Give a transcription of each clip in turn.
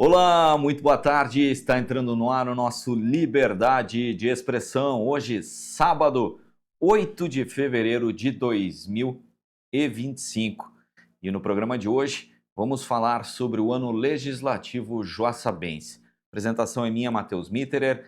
Olá, muito boa tarde. Está entrando no ar o nosso Liberdade de Expressão. Hoje, sábado, 8 de fevereiro de 2025. E no programa de hoje, vamos falar sobre o ano legislativo joaçabense. A apresentação é minha, Matheus Mitterer,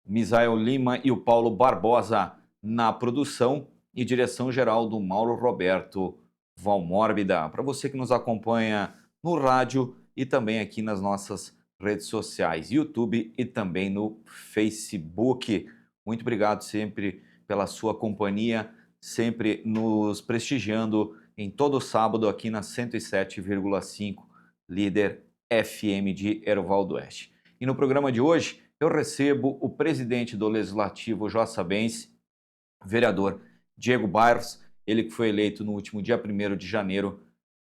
Misael Lima e o Paulo Barbosa na produção e direção geral do Mauro Roberto Valmórbida. Para você que nos acompanha no rádio e também aqui nas nossas redes sociais, YouTube e também no Facebook. Muito obrigado sempre pela sua companhia, sempre nos prestigiando em todo sábado aqui na 107,5 Líder FM de Erval do Oeste. E no programa de hoje eu recebo o presidente do Legislativo joaçabense, vereador Diego Bairros, ele que foi eleito no último dia 1º de janeiro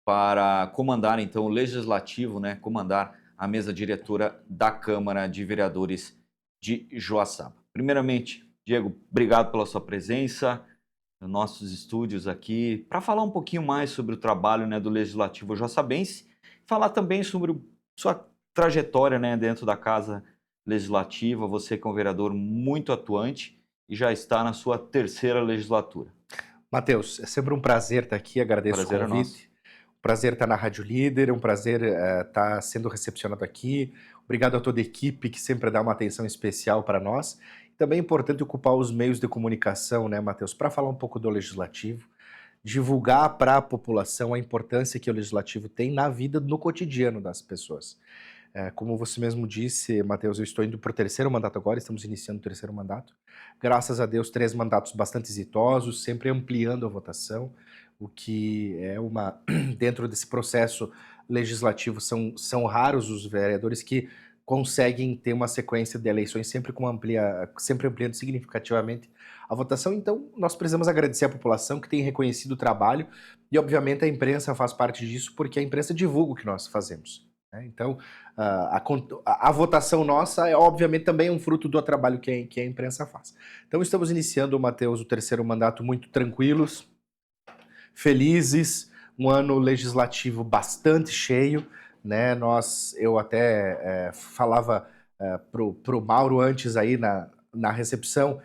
para comandar então o Legislativo, comandar a mesa diretora da Câmara de Vereadores de Joaçaba. Primeiramente, Diego, obrigado pela sua presença nos nossos estúdios aqui, para falar um pouquinho mais sobre o trabalho do Legislativo joaçabense, falar também sobre sua trajetória dentro da Casa Legislativa, você que é um vereador muito atuante e já está na sua 3ª legislatura. Matheus, é sempre um prazer estar aqui, agradeço o convite. É nosso. Prazer estar na Rádio Líder, é um prazer estar sendo recepcionado aqui. Obrigado a toda a equipe que sempre dá uma atenção especial para nós. Também é importante ocupar os meios de comunicação, Matheus, para falar um pouco do Legislativo, divulgar para a população a importância que o Legislativo tem na vida, no cotidiano das pessoas. Como você mesmo disse, Matheus, eu estou indo para o 3º mandato agora, estamos iniciando o 3º mandato. Graças a Deus, 3 mandatos bastante exitosos, sempre ampliando a votação, o que é dentro desse processo legislativo, são raros os vereadores que conseguem ter uma sequência de eleições sempre ampliando significativamente a votação. Então, nós precisamos agradecer à população que tem reconhecido o trabalho e, obviamente, a imprensa faz parte disso, porque a imprensa divulga o que nós fazemos. Então, a votação nossa é, obviamente, também um fruto do trabalho que a imprensa faz. Então, estamos iniciando, Matheus, o 3º mandato muito tranquilos, felizes, um ano legislativo bastante cheio, Eu até falava pro Mauro antes aí na recepção,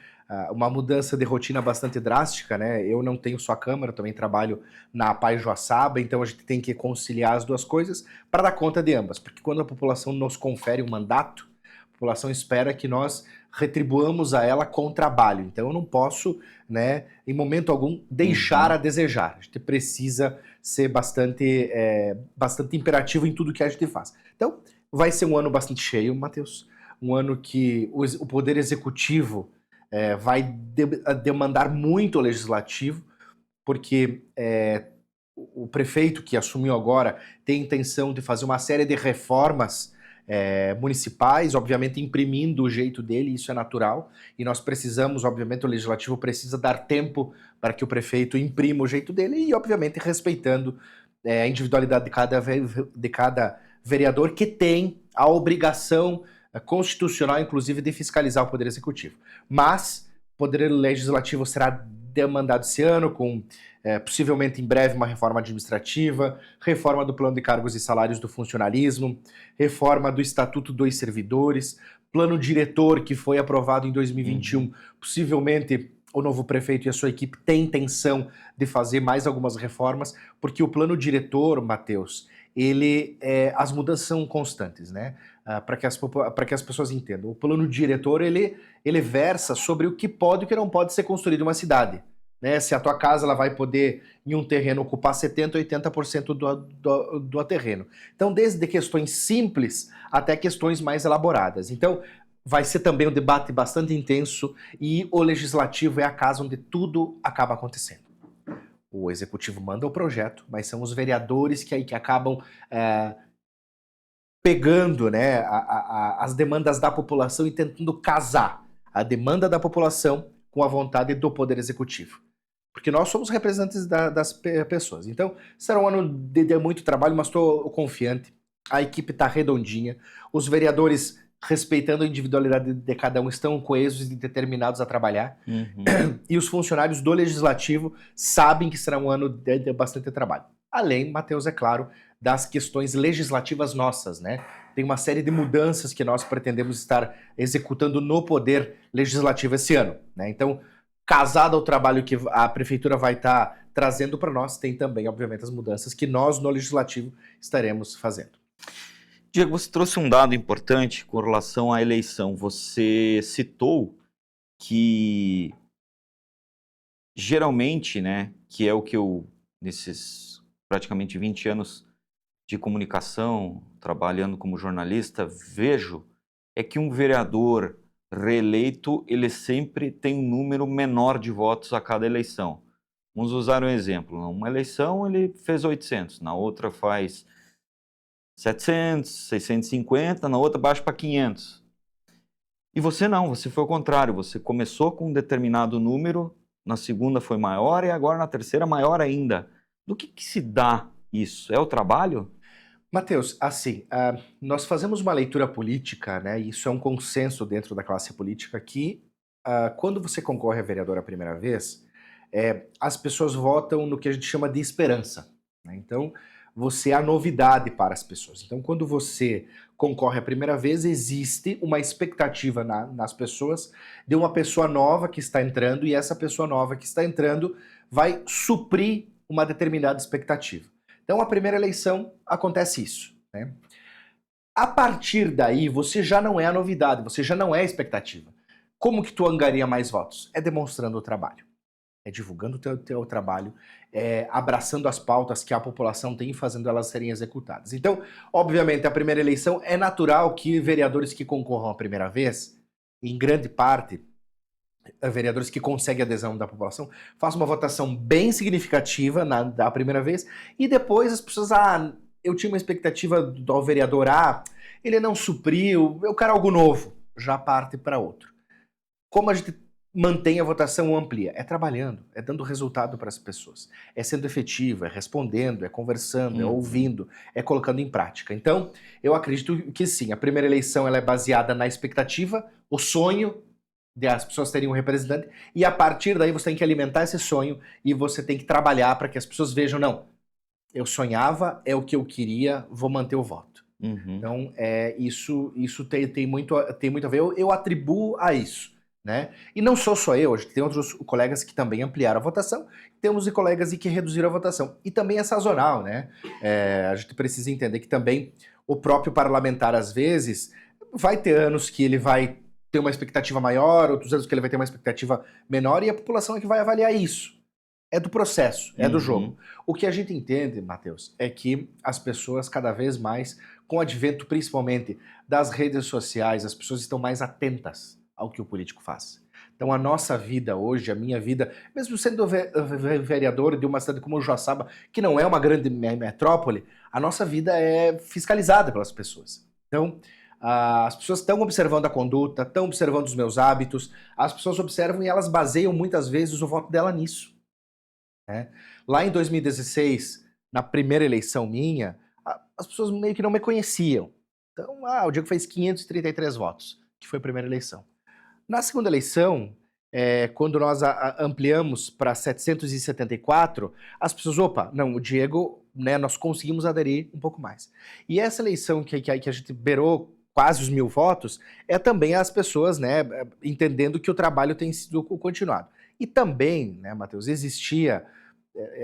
uma mudança de rotina bastante drástica, Eu não tenho só a Câmara, também trabalho na APAI Joaçaba, então a gente tem que conciliar as duas coisas para dar conta de ambas, porque quando a população nos confere um mandato, a população espera que nós retribuamos a ela com trabalho. Então eu não posso, em momento algum, deixar a desejar. A gente precisa ser bastante imperativo em tudo que a gente faz. Então vai ser um ano bastante cheio, Matheus, um ano que o Poder Executivo vai demandar muito o Legislativo, porque o prefeito que assumiu agora tem a intenção de fazer uma série de reformas municipais, obviamente imprimindo o jeito dele, isso é natural, e nós precisamos, obviamente, o Legislativo precisa dar tempo para que o prefeito imprima o jeito dele e, obviamente, respeitando a individualidade de cada vereador que tem a obrigação constitucional, inclusive, de fiscalizar o Poder Executivo. Mas o Poder Legislativo será demandado esse ano com, possivelmente em breve, uma reforma administrativa, reforma do plano de cargos e salários do funcionalismo, reforma do Estatuto dos Servidores, plano diretor que foi aprovado em 2021, possivelmente o novo prefeito e a sua equipe têm intenção de fazer mais algumas reformas, porque o plano diretor, Matheus, as mudanças são constantes, para que as pessoas entendam. O plano diretor, ele versa sobre o que pode e o que não pode ser construído em uma cidade. Se a tua casa ela vai poder, em um terreno, ocupar 70%, 80% do terreno. Então, desde questões simples até questões mais elaboradas. Então, vai ser também um debate bastante intenso e o Legislativo é a casa onde tudo acaba acontecendo. O Executivo manda o projeto, mas são os vereadores que acabam pegando as demandas da população e tentando casar a demanda da população com a vontade do Poder Executivo. Porque nós somos representantes das pessoas. Então, será um ano de muito trabalho, mas estou confiante. A equipe está redondinha. Os vereadores, respeitando a individualidade de cada um, estão coesos e determinados a trabalhar. E os funcionários do Legislativo sabem que será um ano de bastante trabalho. Além, Matheus, é claro, das questões legislativas nossas, né? Tem uma série de mudanças que nós pretendemos estar executando no poder legislativo esse ano, né? Então, casado ao trabalho que a prefeitura vai estar trazendo para nós, tem também, obviamente, as mudanças que nós no legislativo estaremos fazendo. Diego, você trouxe um dado importante com relação à eleição. Você citou que geralmente, né, que é o que eu, nesses praticamente 20 anos de comunicação, trabalhando como jornalista, vejo, é que um vereador reeleito, ele sempre tem um número menor de votos a cada eleição. Vamos usar um exemplo. Numa eleição ele fez 800, na outra faz 700, 650, na outra baixa para 500. E você não, você foi ao contrário, você começou com um determinado número, na segunda foi maior e agora na terceira maior ainda. Do que se dá isso? É o trabalho? Matheus, assim, nós fazemos uma leitura política, né? E isso é um consenso dentro da classe política que quando você concorre a vereador a primeira vez, as pessoas votam no que a gente chama de esperança, né? Então, você é a novidade para as pessoas. Então, quando você concorre a primeira vez, existe uma expectativa nas pessoas de uma pessoa nova que está entrando e essa pessoa nova que está entrando vai suprir uma determinada expectativa. Então, a primeira eleição acontece isso, né? A partir daí, você já não é a novidade, você já não é a expectativa. Como que tu angaria mais votos? É demonstrando o trabalho. É divulgando o teu trabalho, abraçando as pautas que a população tem e fazendo elas serem executadas. Então, obviamente, a primeira eleição é natural que vereadores que concorram a primeira vez, em grande parte, vereadores que conseguem adesão da população, façam uma votação bem significativa da primeira vez e depois as pessoas, eu tinha uma expectativa do vereador A, ele não supriu, eu quero algo novo, já parte para outro. Como a gente mantém a votação amplia? É trabalhando, é dando resultado para as pessoas, é sendo efetivo, é respondendo, é conversando, é ouvindo, é colocando em prática. Então, eu acredito que sim, a primeira eleição ela é baseada na expectativa, o sonho de as pessoas terem um representante, e a partir daí você tem que alimentar esse sonho e você tem que trabalhar para que as pessoas vejam, não, eu sonhava, é o que eu queria, vou manter o voto. Então, isso tem muito a ver, eu atribuo a isso, né? E não sou só eu, a gente tem outros colegas que também ampliaram a votação, temos colegas que reduziram a votação, e também é sazonal, né? A gente precisa entender que também o próprio parlamentar, às vezes, vai ter anos que ele vai ter uma expectativa maior, outros anos que ele vai ter uma expectativa menor, e a população é que vai avaliar isso. É do processo, é do jogo. O que a gente entende, Matheus, é que as pessoas cada vez mais, com o advento principalmente das redes sociais, as pessoas estão mais atentas ao que o político faz. Então a nossa vida hoje, a minha vida, mesmo sendo vereador de uma cidade como Joaçaba, que não é uma grande metrópole, a nossa vida é fiscalizada pelas pessoas. Então, as pessoas estão observando a conduta, estão observando os meus hábitos, as pessoas observam e elas baseiam muitas vezes o voto dela nisso, né? Lá em 2016, na primeira eleição minha, as pessoas meio que não me conheciam. Então, o Diego fez 533 votos, que foi a primeira eleição. Na segunda eleição, quando nós ampliamos para 774, as pessoas, não, o Diego, né, nós conseguimos aderir um pouco mais. E essa eleição que a gente beirou quase os 1000 votos, é também as pessoas, né, entendendo que o trabalho tem sido continuado. E também, né, Matheus, existia,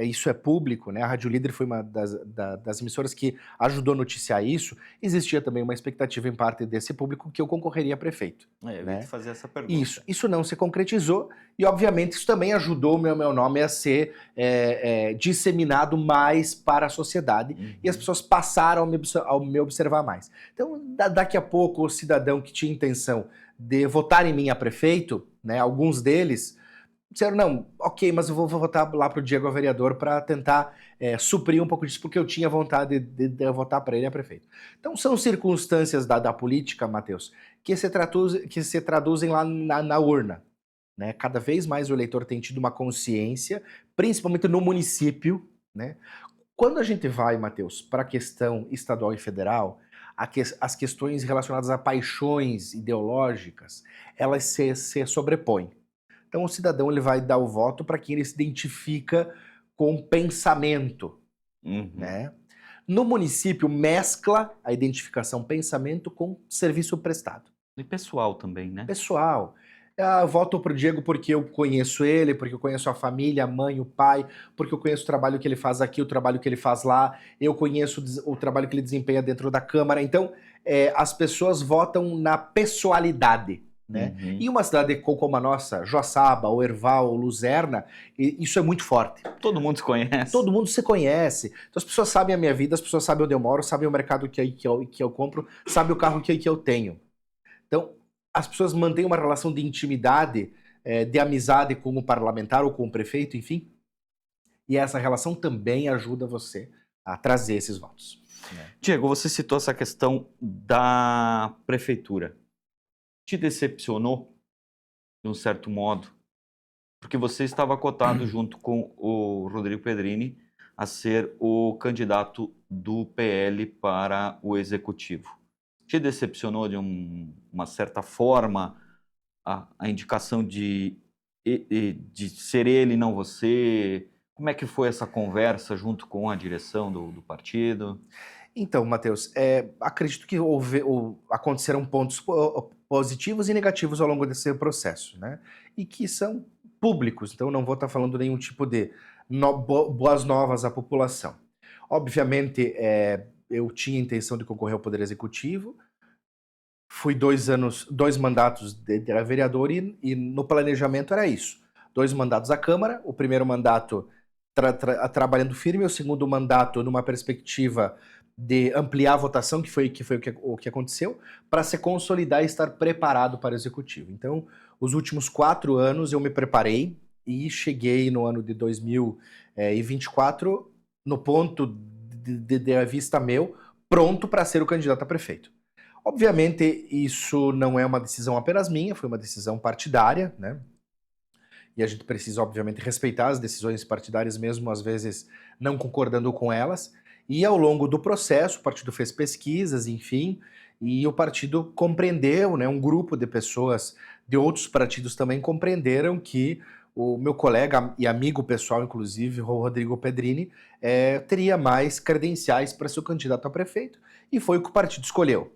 isso é público, né, a Rádio Líder foi uma das emissoras que ajudou a noticiar isso, existia também uma expectativa em parte desse público que eu concorreria a prefeito. Eu ia te fazer essa pergunta. Isso não se concretizou e, obviamente, isso também ajudou o meu nome a ser disseminado mais para a sociedade e as pessoas passaram a me observar mais. Então, daqui a pouco, o cidadão que tinha intenção de votar em mim a prefeito, né, alguns deles disseram, não, ok, mas eu vou votar lá pro Diego a vereador para tentar suprir um pouco disso, porque eu tinha vontade de votar para ele a prefeito. Então são circunstâncias da política, Matheus, que se traduzem lá na urna, né? Cada vez mais o eleitor tem tido uma consciência, principalmente no município, né? Quando a gente vai, Matheus, para a questão estadual e federal, as questões relacionadas a paixões ideológicas, elas se sobrepõem. Então o cidadão ele vai dar o voto para quem ele se identifica com pensamento, né? No município, mescla a identificação pensamento com serviço prestado. E pessoal também, né? Pessoal. Eu voto pro Diego porque eu conheço ele, porque eu conheço a família, a mãe, o pai, porque eu conheço o trabalho que ele faz aqui, o trabalho que ele faz lá, eu conheço o trabalho que ele desempenha dentro da Câmara. Então, as pessoas votam na pessoalidade, né? E uma cidade como a nossa, Joaçaba, Oerval, Luzerna, isso é muito forte. Todo mundo se conhece. Todo mundo se conhece. Então as pessoas sabem a minha vida, as pessoas sabem onde eu moro, sabem o mercado que eu compro, sabem o carro que eu tenho. Então, as pessoas mantêm uma relação de intimidade, de amizade com o parlamentar ou com o prefeito, enfim. E essa relação também ajuda você a trazer esses votos. Né? Diego, você citou essa questão da prefeitura. Te decepcionou, de um certo modo? Porque você estava cotado junto com o Rodrigo Pedrini a ser o candidato do PL para o Executivo. Te decepcionou de uma certa forma a indicação de ser ele e não você? Como é que foi essa conversa junto com a direção do partido? Então, Matheus, acredito que aconteceram pontos positivos e negativos ao longo desse processo, né? E que são públicos, então não vou estar falando nenhum tipo de boas novas à população. Obviamente, eu tinha a intenção de concorrer ao Poder Executivo, fui 2 mandatos de vereador e no planejamento era isso. 2 mandatos à Câmara, o primeiro mandato trabalhando firme, o segundo mandato numa perspectiva de ampliar a votação, que foi o que aconteceu, para se consolidar e estar preparado para o Executivo. Então, os últimos 4 anos eu me preparei e cheguei no ano de 2024 no ponto de vista meu, pronto para ser o candidato a prefeito. Obviamente, isso não é uma decisão apenas minha, foi uma decisão partidária, né? E a gente precisa, obviamente, respeitar as decisões partidárias, mesmo às vezes não concordando com elas. E ao longo do processo, o partido fez pesquisas, enfim, e o partido compreendeu, né? Um grupo de pessoas de outros partidos também compreenderam que o meu colega e amigo pessoal, inclusive, o Rodrigo Pedrini, teria mais credenciais para ser o candidato a prefeito, e foi o que o partido escolheu.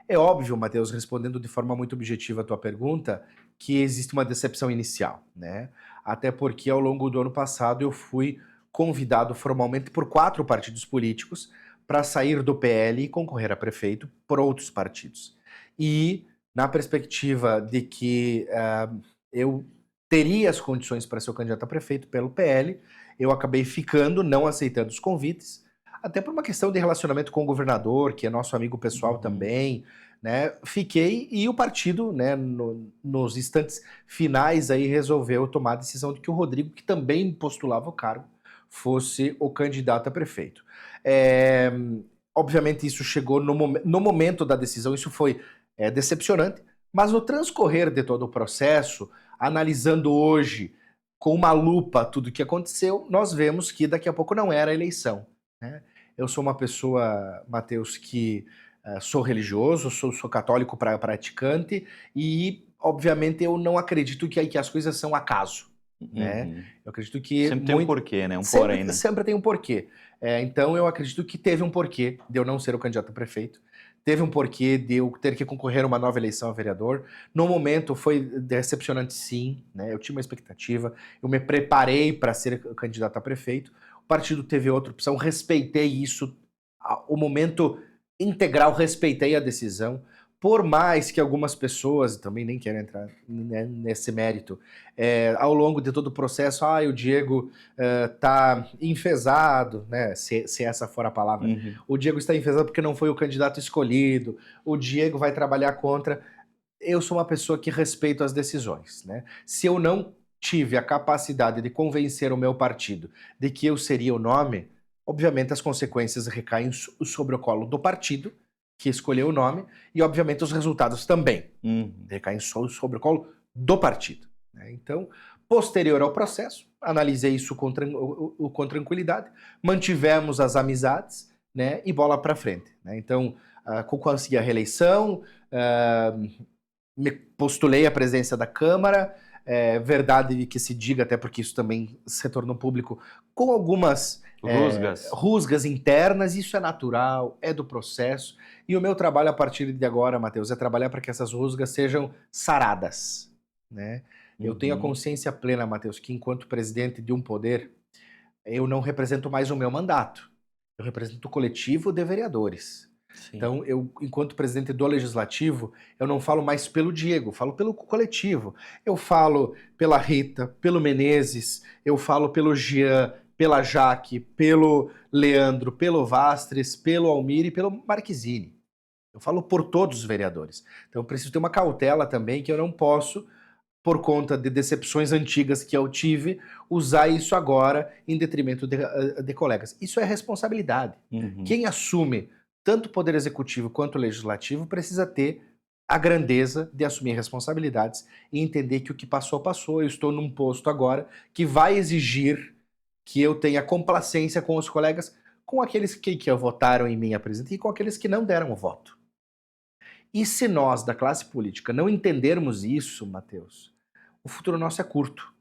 É óbvio, Matheus, respondendo de forma muito objetiva a tua pergunta, que existe uma decepção inicial, né? Até porque ao longo do ano passado eu fui convidado formalmente por 4 partidos políticos para sair do PL e concorrer a prefeito por outros partidos. E na perspectiva de que eu teria as condições para ser o candidato a prefeito pelo PL, eu acabei ficando, não aceitando os convites, até por uma questão de relacionamento com o governador, que é nosso amigo pessoal também, né? Fiquei e o partido, né, nos instantes finais aí resolveu tomar a decisão de que o Rodrigo, que também postulava o cargo, fosse o candidato a prefeito. Obviamente isso chegou no momento da decisão, isso foi decepcionante, mas no transcorrer de todo o processo, analisando hoje com uma lupa tudo o que aconteceu, nós vemos que daqui a pouco não era a eleição, né? Eu sou uma pessoa, Matheus, que sou religioso, sou católico praticante e, obviamente, eu não acredito que as coisas são acaso. Né? Eu acredito que... Sempre tem um porquê, né? Porém, né? Sempre tem um porquê. Então, eu acredito que teve um porquê de eu não ser o candidato a prefeito. Teve um porquê de eu ter que concorrer a uma nova eleição a vereador. No momento, foi decepcionante, sim. Né? Eu tinha uma expectativa. Eu me preparei para ser candidato a prefeito. O partido teve outra opção. Respeitei isso. O momento integral, respeitei a decisão. Por mais que algumas pessoas, também nem quero entrar nesse mérito, ao longo de todo o processo, o Diego está enfesado, né? Se essa for a palavra. O Diego está enfesado porque não foi o candidato escolhido, o Diego vai trabalhar contra. Eu sou uma pessoa que respeito as decisões, né? Se eu não tive a capacidade de convencer o meu partido de que eu seria o nome, obviamente as consequências recaem sobre o colo do partido, que escolheu o nome, e obviamente os resultados também recaem sobre o colo do partido. Né? Então, posterior ao processo, analisei isso com tranquilidade, mantivemos as amizades, né, e bola para frente. Né? Então, consegui a reeleição, me postulei à presidência da Câmara, verdade que se diga, até porque isso também se tornou público, com algumas Rusgas. Rusgas internas, isso é natural, é do processo. E o meu trabalho a partir de agora, Matheus, é trabalhar para que essas rusgas sejam saradas, né? Eu tenho a consciência plena, Matheus, que enquanto presidente de um poder, eu não represento mais o meu mandato. Eu represento o coletivo de vereadores. Sim. Então, eu, enquanto presidente do Legislativo, eu não falo mais pelo Diego, falo pelo coletivo. Eu falo pela Rita, pelo Menezes, eu falo pelo Jean, pela Jaque, pelo Leandro, pelo Vastres, pelo Almir e pelo Marquezine. Eu falo por todos os vereadores. Então, eu preciso ter uma cautela também, que eu não posso, por conta de decepções antigas que eu tive, usar isso agora em detrimento de colegas. Isso é responsabilidade. Quem assume tanto o Poder Executivo quanto o Legislativo precisa ter a grandeza de assumir responsabilidades e entender que o que passou, passou. Eu estou num posto agora que vai exigir que eu tenha complacência com os colegas, com aqueles que votaram em mim a presidente e com aqueles que não deram o voto. E se nós, da classe política, não entendermos isso, Matheus, o futuro nosso é curto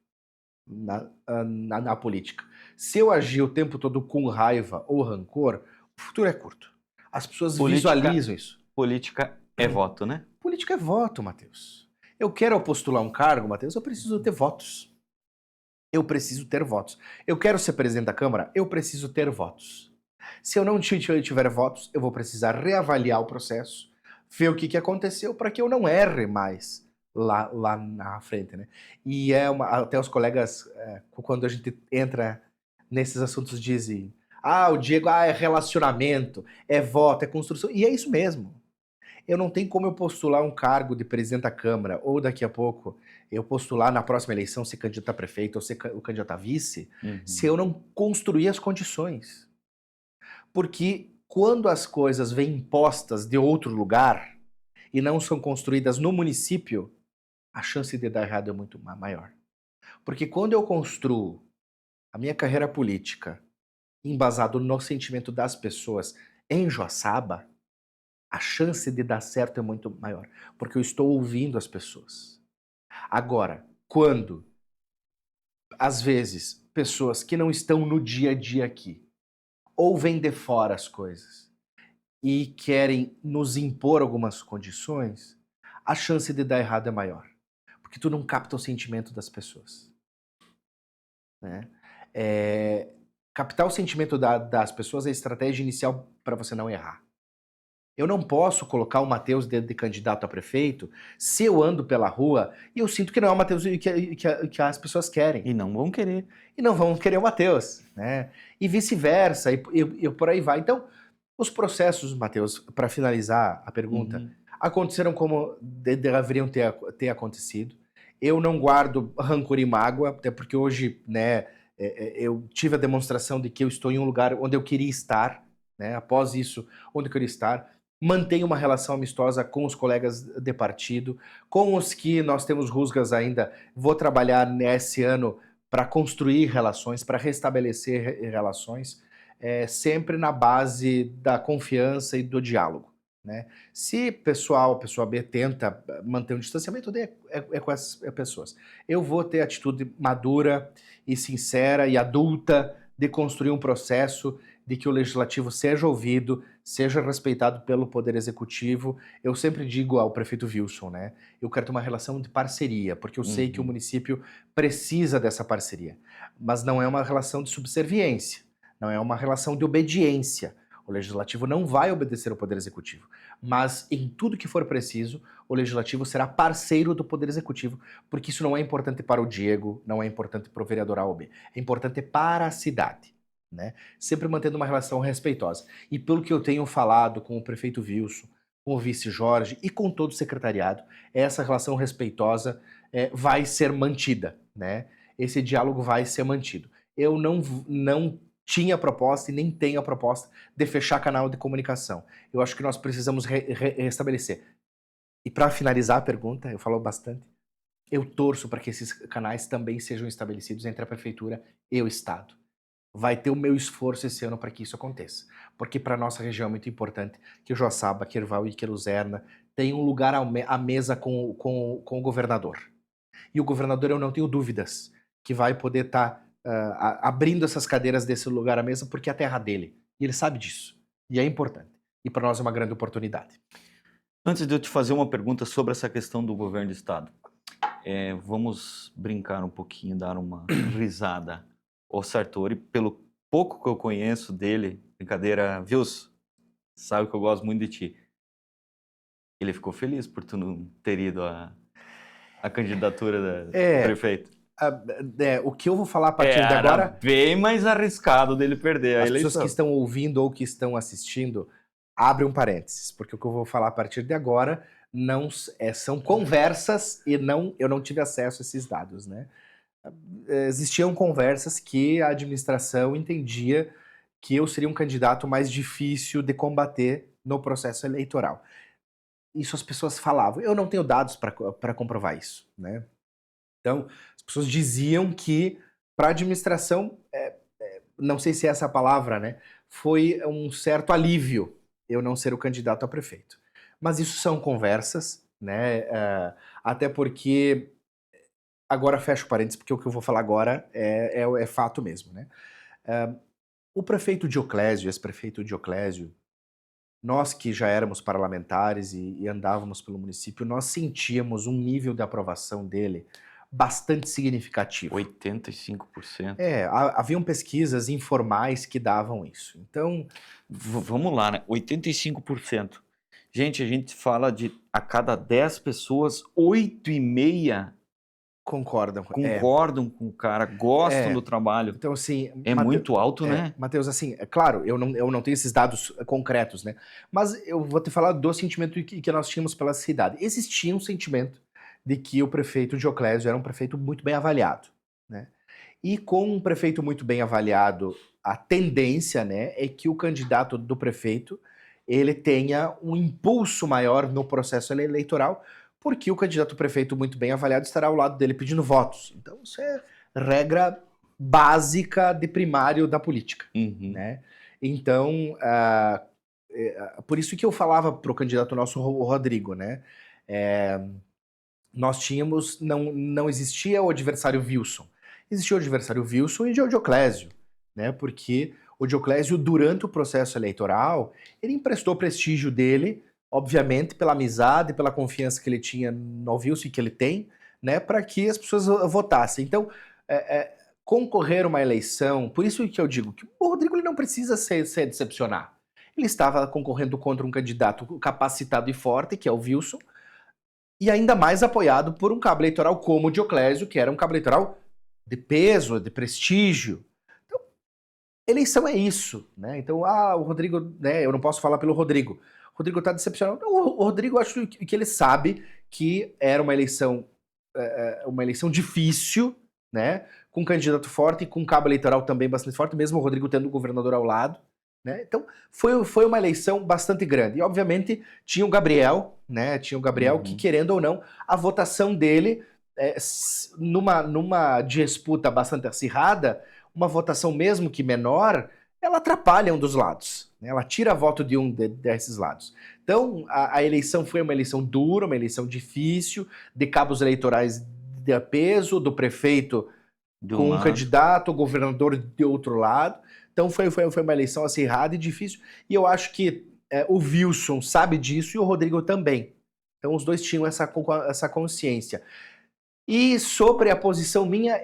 na política. Se eu agir o tempo todo com raiva ou rancor, o futuro é curto. As pessoas visualizam isso. Política é voto, né? Política é voto, Matheus. Eu quero postular um cargo, Matheus, eu preciso ter votos. Eu preciso ter votos. Eu quero ser presidente da Câmara, eu preciso ter votos. Se eu não tiver votos, eu vou precisar reavaliar o processo, ver o que aconteceu para que eu não erre mais lá na frente, né? E até os colegas, quando a gente entra nesses assuntos, dizem: o Diego, é relacionamento, é voto, é construção. E é isso mesmo. Eu não tenho como eu postular um cargo de presidente da Câmara, ou daqui a pouco eu postular na próxima eleição ser candidato a prefeito ou ser o candidato a vice, se eu não construir as condições. Porque quando as coisas vêm impostas de outro lugar e não são construídas no município, a chance de dar errado é muito maior. Porque quando eu construo a minha carreira política embasado no sentimento das pessoas em Joaçaba, a chance de dar certo é muito maior, porque eu estou ouvindo as pessoas. Agora, quando, às vezes, pessoas que não estão no dia a dia aqui, ouvem de fora as coisas e querem nos impor algumas condições, a chance de dar errado é maior, porque tu não capta o sentimento das pessoas. Né? Captar o sentimento das pessoas é a estratégia inicial para você não errar. Eu não posso colocar o Matheus de candidato a prefeito se eu ando pela rua e eu sinto que não é o Matheus que as pessoas querem. E não vão querer. E não vão querer o Matheus, né? E vice-versa, e por aí vai. Então, os processos, Matheus, para finalizar a pergunta, aconteceram como deveriam ter acontecido. Eu não guardo rancor e mágoa, até porque hoje, né, eu tive a demonstração de que eu estou em um lugar onde eu queria estar, né? Após isso, onde eu queria estar. Mantenho uma relação amistosa com os colegas de partido, com os que nós temos rusgas ainda. Vou trabalhar nesse ano para construir relações, para restabelecer relações, sempre na base da confiança e do diálogo. Né? Se a pessoa B tenta manter um distanciamento, é com essas pessoas. Eu vou ter atitude madura e sincera e adulta de construir um processo de que o legislativo seja ouvido, seja respeitado pelo Poder Executivo. Eu sempre digo ao prefeito Wilson, né? Eu quero ter uma relação de parceria, porque eu sei que o município precisa dessa parceria. Mas não é uma relação de subserviência, não é uma relação de obediência. O Legislativo não vai obedecer ao Poder Executivo. Mas em tudo que for preciso, o Legislativo será parceiro do Poder Executivo, porque isso não é importante para o Diego, não é importante para o vereador A ou B, é importante para a cidade. Né? Sempre mantendo uma relação respeitosa. E pelo que eu tenho falado com o prefeito Wilson, com o vice Jorge e com todo o secretariado, essa relação respeitosa vai ser mantida. Né? Esse diálogo vai ser mantido. Eu não tinha proposta e nem tenho a proposta de fechar canal de comunicação. Eu acho que nós precisamos restabelecer. E para finalizar a pergunta, eu falo bastante, eu torço para que esses canais também sejam estabelecidos entre a prefeitura e o Estado. Vai ter o meu esforço esse ano para que isso aconteça. Porque para a nossa região é muito importante que Joaçaba, Querval e Queruzerna tenham um lugar à mesa com o governador. E o governador, eu não tenho dúvidas, que vai poder estar abrindo essas cadeiras desse lugar à mesa, porque é a terra dele. E ele sabe disso. E é importante. E para nós é uma grande oportunidade. Antes de eu te fazer uma pergunta sobre essa questão do governo do Estado, vamos brincar um pouquinho, dar uma risada. O Sartori, pelo pouco que eu conheço dele, brincadeira, Vils, sabe que eu gosto muito de ti. Ele ficou feliz por tu não ter ido à candidatura do prefeito. O que eu vou falar a partir de agora... Era bem mais arriscado dele perder a eleição. As pessoas que estão ouvindo ou que estão assistindo, abre um parênteses, porque o que eu vou falar a partir de agora são conversas e eu não tive acesso a esses dados, né? Existiam conversas que a administração entendia que eu seria um candidato mais difícil de combater no processo eleitoral. Isso as pessoas falavam. Eu não tenho dados para comprovar isso, né? Então, as pessoas diziam que para a administração, não sei se é essa a palavra, né? Foi um certo alívio eu não ser o candidato a prefeito. Mas isso são conversas, né? Até porque, agora fecho parênteses, porque o que eu vou falar agora é fato mesmo, né? O prefeito Dioclésio, ex-prefeito Dioclésio, nós que já éramos parlamentares e andávamos pelo município, nós sentíamos um nível de aprovação dele bastante significativo. 85%. Haviam pesquisas informais que davam isso. Então, vamos lá, né? 85%. Gente, a gente fala de a cada 10 pessoas, 8,5 concordam com o cara, gostam do trabalho. Então, assim... muito alto, né? Matheus, assim, é claro, eu não tenho esses dados concretos, né? Mas eu vou te falar do sentimento que nós tínhamos pela cidade. Existia um sentimento de que o prefeito Dioclésio era um prefeito muito bem avaliado, né? E com um prefeito muito bem avaliado, a tendência, né, é que o candidato do prefeito ele tenha um impulso maior no processo eleitoral, porque o candidato prefeito muito bem avaliado estará ao lado dele pedindo votos. Então, isso é regra básica de primário da política, né? Então, por isso que eu falava para o candidato nosso, o Rodrigo, né? Nós tínhamos, não existia o adversário Wilson. Existia o adversário Wilson e o Dioclésio, né? Porque o Dioclésio, durante o processo eleitoral, ele emprestou prestígio dele, obviamente, pela amizade, pela confiança que ele tinha no Wilson e que ele tem, né? Para que as pessoas votassem. Então, concorrer a uma eleição, por isso que eu digo que o Rodrigo ele não precisa se decepcionar. Ele estava concorrendo contra um candidato capacitado e forte, que é o Wilson, e ainda mais apoiado por um cabo eleitoral como o Dioclésio, que era um cabo eleitoral de peso, de prestígio. Então, eleição é isso, né? Então, o Rodrigo, né, eu não posso falar pelo Rodrigo. O Rodrigo está decepcionado. O Rodrigo, acho que ele sabe que era uma eleição difícil, né? Com um candidato forte e com um cabo eleitoral também bastante forte, mesmo o Rodrigo tendo o governador ao lado, né? Então, foi uma eleição bastante grande. E, obviamente, tinha o Gabriel, né? Tinha o Gabriel que, querendo ou não, a votação dele, numa disputa bastante acirrada, uma votação mesmo que menor, ela atrapalha um dos lados, né? Ela tira voto de um desses lados. Então, a eleição foi uma eleição dura, uma eleição difícil, de cabos eleitorais de peso, do prefeito com um candidato, o governador de outro lado. Então foi uma eleição acirrada e difícil. E eu acho que o Wilson sabe disso e o Rodrigo também. Então os dois tinham essa consciência. E sobre a posição minha,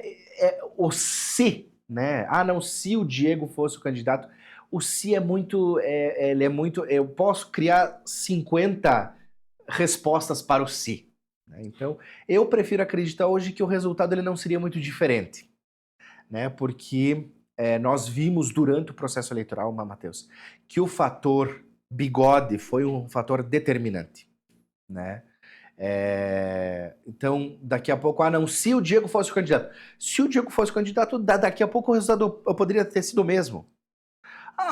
o se, né? Não, se o Diego fosse o candidato. O se é muito... ele é muito... Eu posso criar 50 respostas para o se. Né? Então, eu prefiro acreditar hoje que o resultado ele não seria muito diferente. Né? Porque... nós vimos durante o processo eleitoral, Matheus, que o fator bigode foi um fator determinante, né? Então, daqui a pouco, não, se o Diego fosse o candidato. Se o Diego fosse o candidato, daqui a pouco o resultado poderia ter sido o mesmo.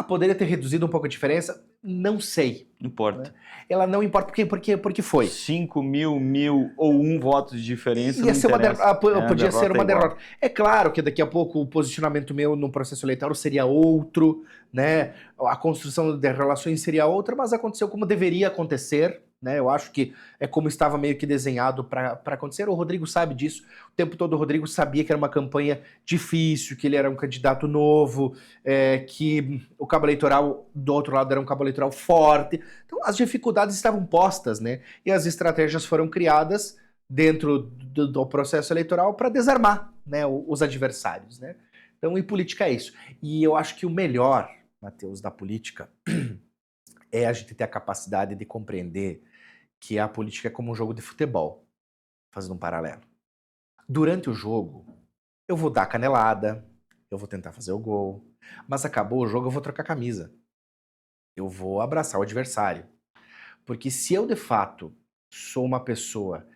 Poderia ter reduzido um pouco a diferença? Não sei. Importa. Né? Ela não importa porque foi. 5 mil, 1.000 ou 1 voto de diferença. Ia ser podia ser uma derrota. Igual. É claro que daqui a pouco o posicionamento meu no processo eleitoral seria outro, né? A construção de relações seria outra, mas aconteceu como deveria acontecer, né? Eu acho que é como estava meio que desenhado para acontecer. O Rodrigo sabe disso. O tempo todo o Rodrigo sabia que era uma campanha difícil, que ele era um candidato novo, que o cabo eleitoral do outro lado era um cabo eleitoral forte. Então as dificuldades estavam postas, né? E as estratégias foram criadas dentro do processo eleitoral para desarmar, né, os adversários, né? Então, e política é isso. E eu acho que o melhor, Matheus, da política é a gente ter a capacidade de compreender que a política é como um jogo de futebol, fazendo um paralelo. Durante o jogo, eu vou dar canelada, eu vou tentar fazer o gol, mas acabou o jogo, eu vou trocar a camisa. Eu vou abraçar o adversário. Porque se eu, de fato, sou uma pessoa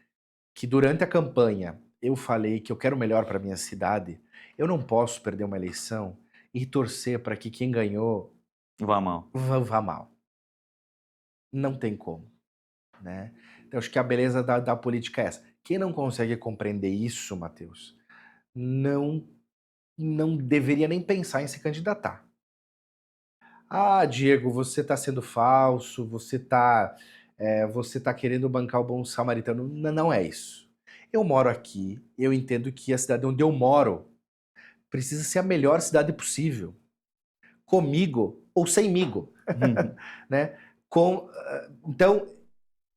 que durante a campanha eu falei que eu quero o melhor para minha cidade, eu não posso perder uma eleição e torcer para que quem ganhou Vá mal. vá mal. Não tem como, né? Então acho que a beleza da política é essa. Quem não consegue compreender isso, Matheus, não deveria nem pensar em se candidatar. Ah, Diego, você está sendo falso, você tá querendo bancar o bom samaritano. Não é isso. Eu moro aqui, eu entendo que a cidade onde eu moro precisa ser a melhor cidade possível. Comigo ou semigo, né? Então,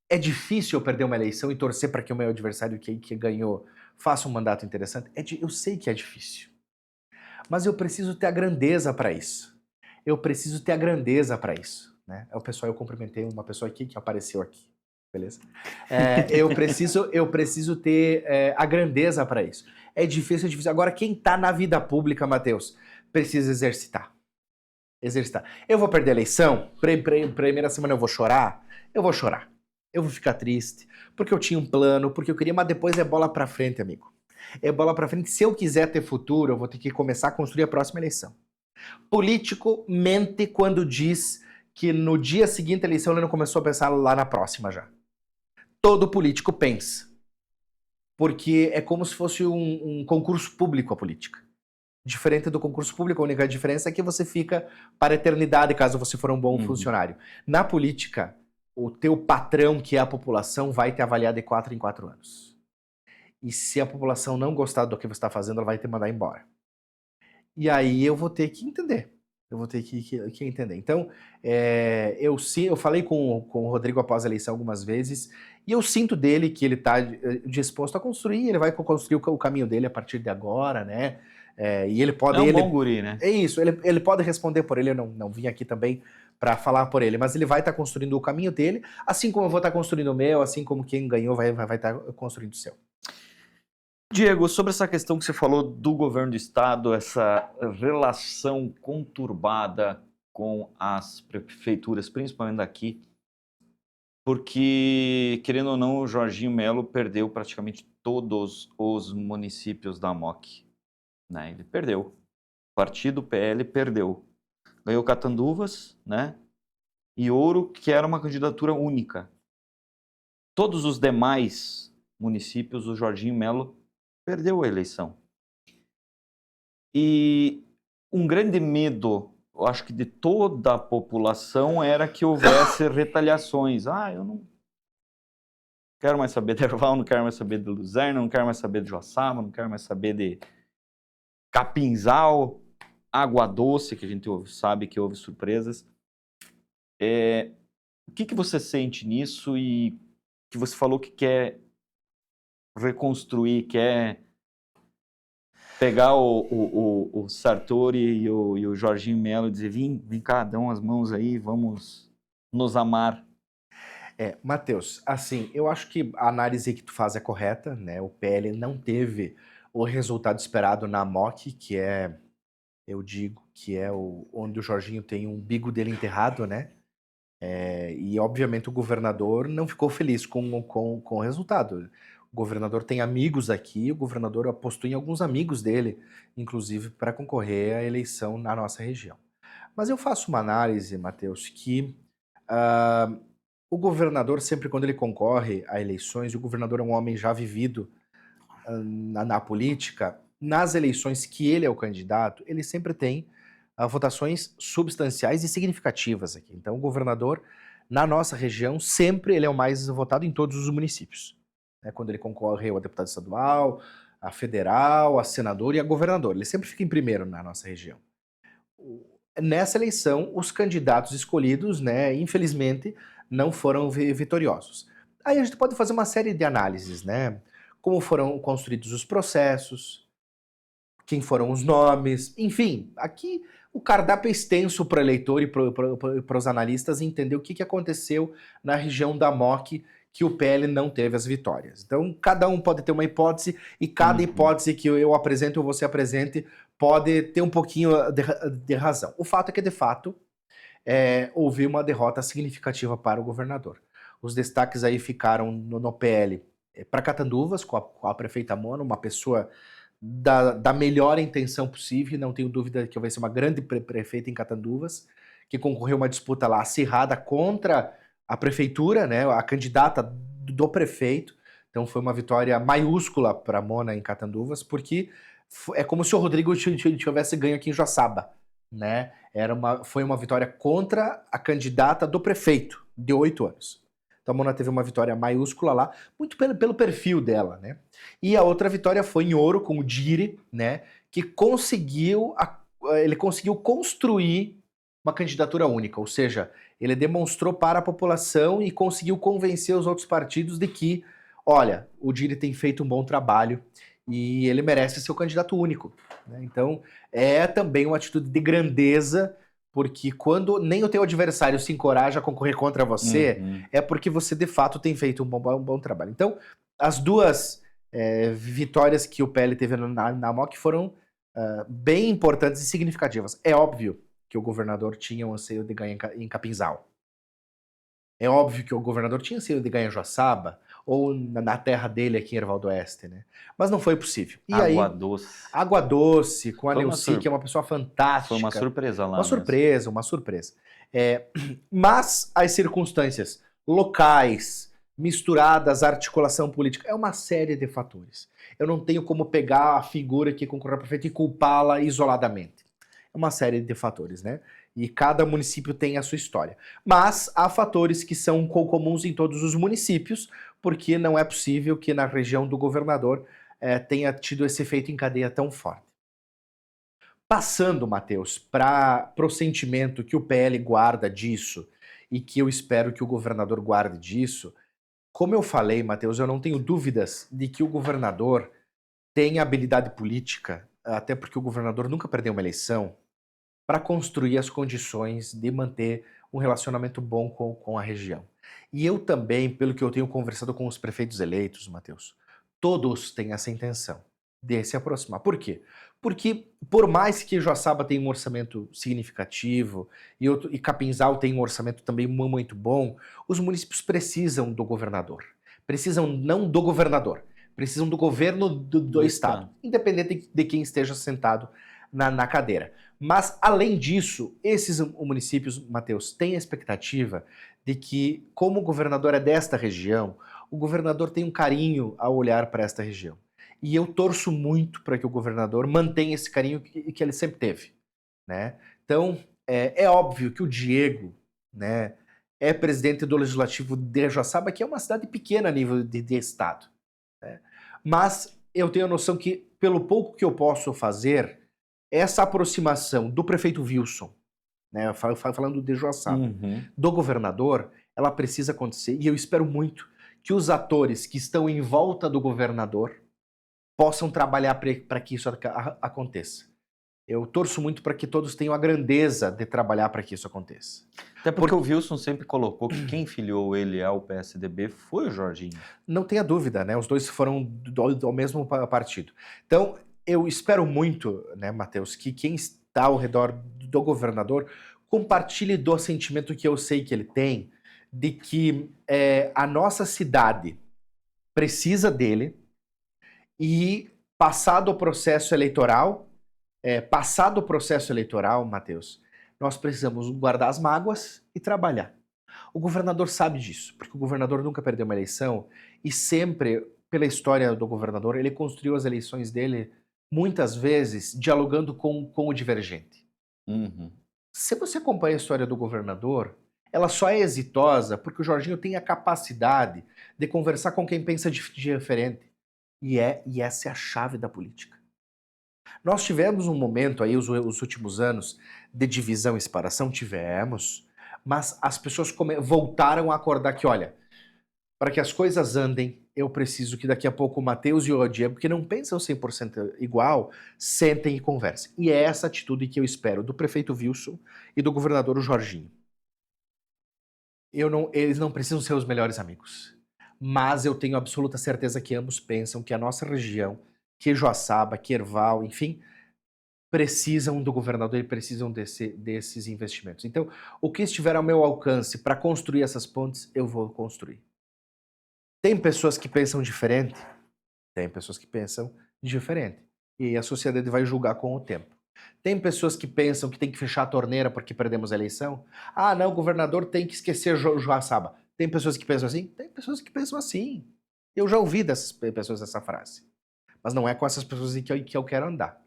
é difícil eu perder uma eleição e torcer para que o meu adversário que ganhou faça um mandato interessante. Eu sei que é difícil. Mas eu preciso ter a grandeza para isso. Eu preciso ter a grandeza para isso, né? O pessoal, eu cumprimentei uma pessoa aqui que apareceu aqui, beleza? Eu preciso ter a grandeza para isso. É difícil, é difícil. Agora, quem está na vida pública, Matheus, precisa exercitar. Exercitar. Eu vou perder a eleição? Primeira semana eu vou chorar? Eu vou chorar. Eu vou ficar triste, porque eu tinha um plano, porque eu queria, mas depois é bola para frente, amigo. É bola para frente. Se eu quiser ter futuro, eu vou ter que começar a construir a próxima eleição. Político mente quando diz que no dia seguinte à eleição ele não começou a pensar lá na próxima já. Todo político pensa. Porque é como se fosse um concurso público a política. Diferente do concurso público, a única diferença é que você fica para a eternidade caso você for um bom funcionário. Na política, o teu patrão, que é a população, vai te avaliar de 4 em 4 anos. E se a população não gostar do que você está fazendo, ela vai te mandar embora. E aí eu vou ter que entender. Eu vou ter que entender. Então, eu falei com o Rodrigo após a eleição algumas vezes, e eu sinto dele que ele está disposto a construir, ele vai construir o caminho dele a partir de agora, né? E ele pode... É um bom guri, né? É isso, ele pode responder por ele, eu não vim aqui também para falar por ele, mas ele vai estar construindo o caminho dele, assim como eu vou estar construindo o meu, assim como quem ganhou vai estar construindo o seu. Diego, sobre essa questão que você falou do governo do estado, essa relação conturbada com as prefeituras, principalmente daqui, porque, querendo ou não, o Jorginho Melo perdeu praticamente todos os municípios da MOC, né? Ele perdeu. O partido PL perdeu. Ganhou Catanduvas, né? E Ouro, que era uma candidatura única. Todos os demais municípios, o Jorginho Melo perdeu a eleição. E um grande medo, eu acho que de toda a população, era que houvesse retaliações. Eu não quero mais saber de Erval, não quero mais saber de Luzerna, não quero mais saber de Joaçaba, não quero mais saber de Capinzal, Água Doce, que a gente sabe que houve surpresas. O que você sente nisso e que você falou que quer reconstruir, quer pegar o Sartori e o Jorginho Melo e dizer, vem cá, dão as mãos aí, vamos nos amar. Matheus, assim, eu acho que a análise que tu faz é correta, né? O PL não teve o resultado esperado na MOC, que é, eu digo, que é onde o Jorginho tem um umbigo dele enterrado, né? E obviamente o governador não ficou feliz com o resultado. O governador tem amigos aqui, o governador apostou em alguns amigos dele, inclusive para concorrer à eleição na nossa região. Mas eu faço uma análise, Matheus, que o governador, sempre quando ele concorre a eleições, o governador é um homem já vivido na política, nas eleições que ele é o candidato, ele sempre tem votações substanciais e significativas aqui. Então o governador na nossa região, sempre ele é o mais votado em todos os municípios. Né? Quando ele concorre a deputado estadual, a federal, a senador e a governador. Ele sempre fica em primeiro na nossa região. Nessa eleição, os candidatos escolhidos, né, infelizmente, não foram vitoriosos. Aí a gente pode fazer uma série de análises, né? Como foram construídos os processos, quem foram os nomes, enfim, aqui o cardápio é extenso para o eleitor e para os analistas entender o que aconteceu na região da MOC que o PL não teve as vitórias. Então, cada um pode ter uma hipótese e cada hipótese que eu apresento ou você apresente pode ter um pouquinho de razão. O fato é que, de fato, houve uma derrota significativa para o governador. Os destaques aí ficaram no PL para Catanduvas, com a prefeita Mona, uma pessoa da melhor intenção possível, não tenho dúvida que vai ser uma grande prefeita em Catanduvas, que concorreu uma disputa lá acirrada contra a prefeitura, né, a candidata do prefeito. Então foi uma vitória maiúscula para a Mona em Catanduvas, porque é como se o Rodrigo tivesse ganho aqui em Joaçaba, né? Foi uma vitória contra a candidata do prefeito, de 8 anos. Então a Mona teve uma vitória maiúscula lá, muito pelo perfil dela, né? E a outra vitória foi em Ouro, com o Diri, né? Que ele conseguiu construir uma candidatura única, ou seja, ele demonstrou para a população e conseguiu convencer os outros partidos de que, olha, o Diri tem feito um bom trabalho e ele merece ser o candidato único, né? Então é também uma atitude de grandeza, porque quando nem o teu adversário se encoraja a concorrer contra você, é porque você de fato tem feito um bom trabalho. Então, as duas vitórias que o PL teve na MOC foram bem importantes e significativas. É óbvio que o governador tinha um anseio de ganhar em Capinzal. É óbvio que o governador tinha anseio de ganhar em Joaçaba, ou na terra dele aqui em Erval do Oeste, né? Mas não foi possível. E Água aí, Doce. Água Doce, com a Neuci, que é uma pessoa fantástica. Foi uma surpresa lá. Uma surpresa. Mas as circunstâncias locais, misturadas à articulação política, é uma série de fatores. Eu não tenho como pegar a figura que concorreu a prefeito e culpá-la isoladamente. É uma série de fatores, né? E cada município tem a sua história. Mas há fatores que são comuns em todos os municípios, porque não é possível que na região do governador tenha tido esse efeito em cadeia tão forte. Passando, Matheus, para o sentimento que o PL guarda disso e que eu espero que o governador guarde disso, como eu falei, Matheus, eu não tenho dúvidas de que o governador tem habilidade política, até porque o governador nunca perdeu uma eleição, para construir as condições de manter um relacionamento bom com a região. E eu também, pelo que eu tenho conversado com os prefeitos eleitos, Matheus, todos têm essa intenção de se aproximar. Por quê? Porque por mais que Joaçaba tenha um orçamento significativo e Capinzal tenha um orçamento também muito bom, os municípios precisam do governador. Precisam não do governador, precisam do governo do estado, independente de quem esteja sentado na cadeira. Mas, além disso, esses municípios, Matheus, têm a expectativa de que, como o governador é desta região, o governador tem um carinho ao olhar para esta região. E eu torço muito para que o governador mantenha esse carinho que ele sempre teve, né? Então, é óbvio que o Diego, né, é presidente do Legislativo de Joaçaba, que é uma cidade pequena a nível de estado, né? Mas eu tenho a noção que, pelo pouco que eu posso fazer, essa aproximação do prefeito Wilson, né, falando de Joaçaba, do governador, ela precisa acontecer, e eu espero muito que os atores que estão em volta do governador possam trabalhar para que isso aconteça. Eu torço muito para que todos tenham a grandeza de trabalhar para que isso aconteça. Até porque o Wilson sempre colocou que quem filiou ele ao PSDB foi o Jorginho. Não tenha dúvida, né? Os dois foram do mesmo partido. Então, eu espero muito, né, Matheus, que quem está ao redor do governador compartilhe do sentimento que eu sei que ele tem, de que a nossa cidade precisa dele e, passado o processo eleitoral, Matheus, nós precisamos guardar as mágoas e trabalhar. O governador sabe disso, porque o governador nunca perdeu uma eleição e sempre, pela história do governador, ele construiu as eleições dele muitas vezes dialogando com o divergente. Se você acompanha a história do governador, ela só é exitosa porque o Jorginho tem a capacidade de conversar com quem pensa diferente. E essa é a chave da política. Nós tivemos um momento aí, os últimos anos, de divisão e separação, tivemos, mas as pessoas voltaram a acordar que, olha, para que as coisas andem, eu preciso que daqui a pouco o Matheus e o Diego, que não pensam 100% igual, sentem e conversem. E é essa atitude que eu espero do prefeito Wilson e do governador Jorginho. Eles não precisam ser os melhores amigos, mas eu tenho absoluta certeza que ambos pensam que a nossa região, que Joaçaba, que Erval, enfim, precisam do governador e precisam desses investimentos. Então, o que estiver ao meu alcance para construir essas pontes, eu vou construir. Tem pessoas que pensam diferente? Tem pessoas que pensam diferente. E a sociedade vai julgar com o tempo. Tem pessoas que pensam que tem que fechar a torneira porque perdemos a eleição? Ah, não, o governador tem que esquecer Joaçaba. Tem pessoas que pensam assim? Tem pessoas que pensam assim. Eu já ouvi dessas pessoas essa frase. Mas não é com essas pessoas que eu quero andar.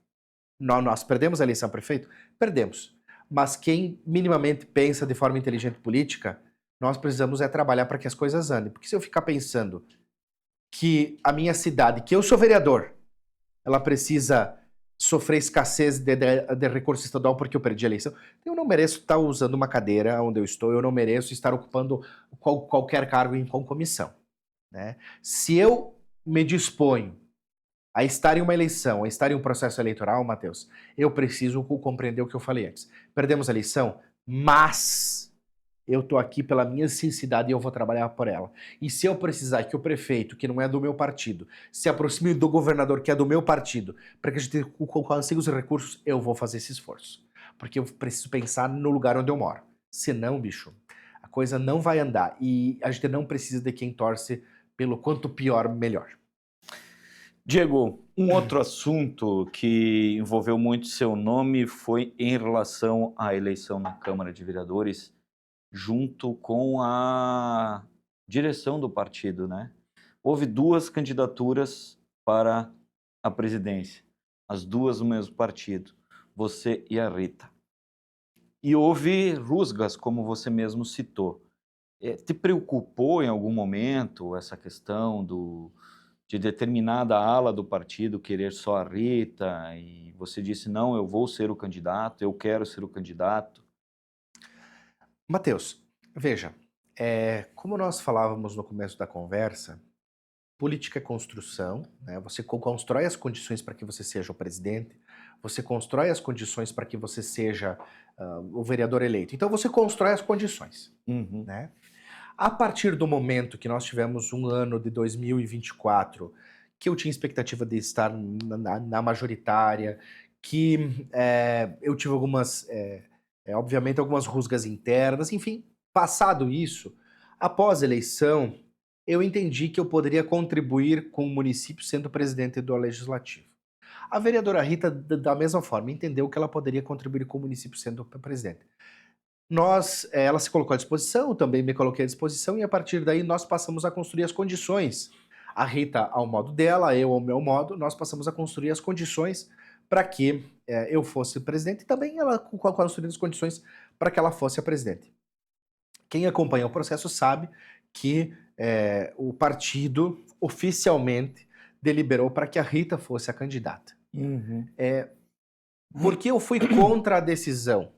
Nós perdemos a eleição, prefeito? Perdemos. Mas quem minimamente pensa de forma inteligente política, nós precisamos trabalhar para que as coisas andem. Porque se eu ficar pensando que a minha cidade, que eu sou vereador, ela precisa sofrer escassez de recurso estadual porque eu perdi a eleição, eu não mereço estar usando uma cadeira onde eu estou, eu não mereço estar ocupando qualquer cargo em comissão. Né? Se eu me disponho a estar em uma eleição, a estar em um processo eleitoral, Matheus, eu preciso compreender o que eu falei antes. Perdemos a eleição, mas eu estou aqui pela minha necessidade e eu vou trabalhar por ela. E se eu precisar que o prefeito, que não é do meu partido, se aproxime do governador, que é do meu partido, para que a gente consiga os recursos, eu vou fazer esse esforço. Porque eu preciso pensar no lugar onde eu moro. Senão, bicho, a coisa não vai andar. E a gente não precisa de quem torce pelo quanto pior, melhor. Diego, um outro assunto que envolveu muito seu nome foi em relação à eleição na Câmara de Vereadores, junto com a direção do partido, né? Houve duas candidaturas para a presidência, as duas do mesmo partido, você e a Rita. E houve rusgas, como você mesmo citou. Te preocupou em algum momento essa questão de determinada ala do partido querer só a Rita, e você disse, não, eu vou ser o candidato, eu quero ser o candidato? Matheus, veja, como nós falávamos no começo da conversa, política é construção, né? Você constrói as condições para que você seja o presidente, você constrói as condições para que você seja o vereador eleito. Então você constrói as condições, né? A partir do momento que nós tivemos um ano de 2024, que eu tinha expectativa de estar na majoritária, que eu tive obviamente, algumas rusgas internas, enfim, passado isso, após a eleição, eu entendi que eu poderia contribuir com o município sendo presidente do Legislativo. A vereadora Rita, da mesma forma, entendeu que ela poderia contribuir com o município sendo presidente. Ela se colocou à disposição, eu também me coloquei à disposição, e a partir daí nós passamos a construir as condições. A Rita ao modo dela, eu ao meu modo, nós passamos a construir as condições para que eu fosse presidente, e também ela construindo as condições para que ela fosse a presidente. Quem acompanha o processo sabe que o partido oficialmente deliberou para que a Rita fosse a candidata. Por que eu fui contra a decisão?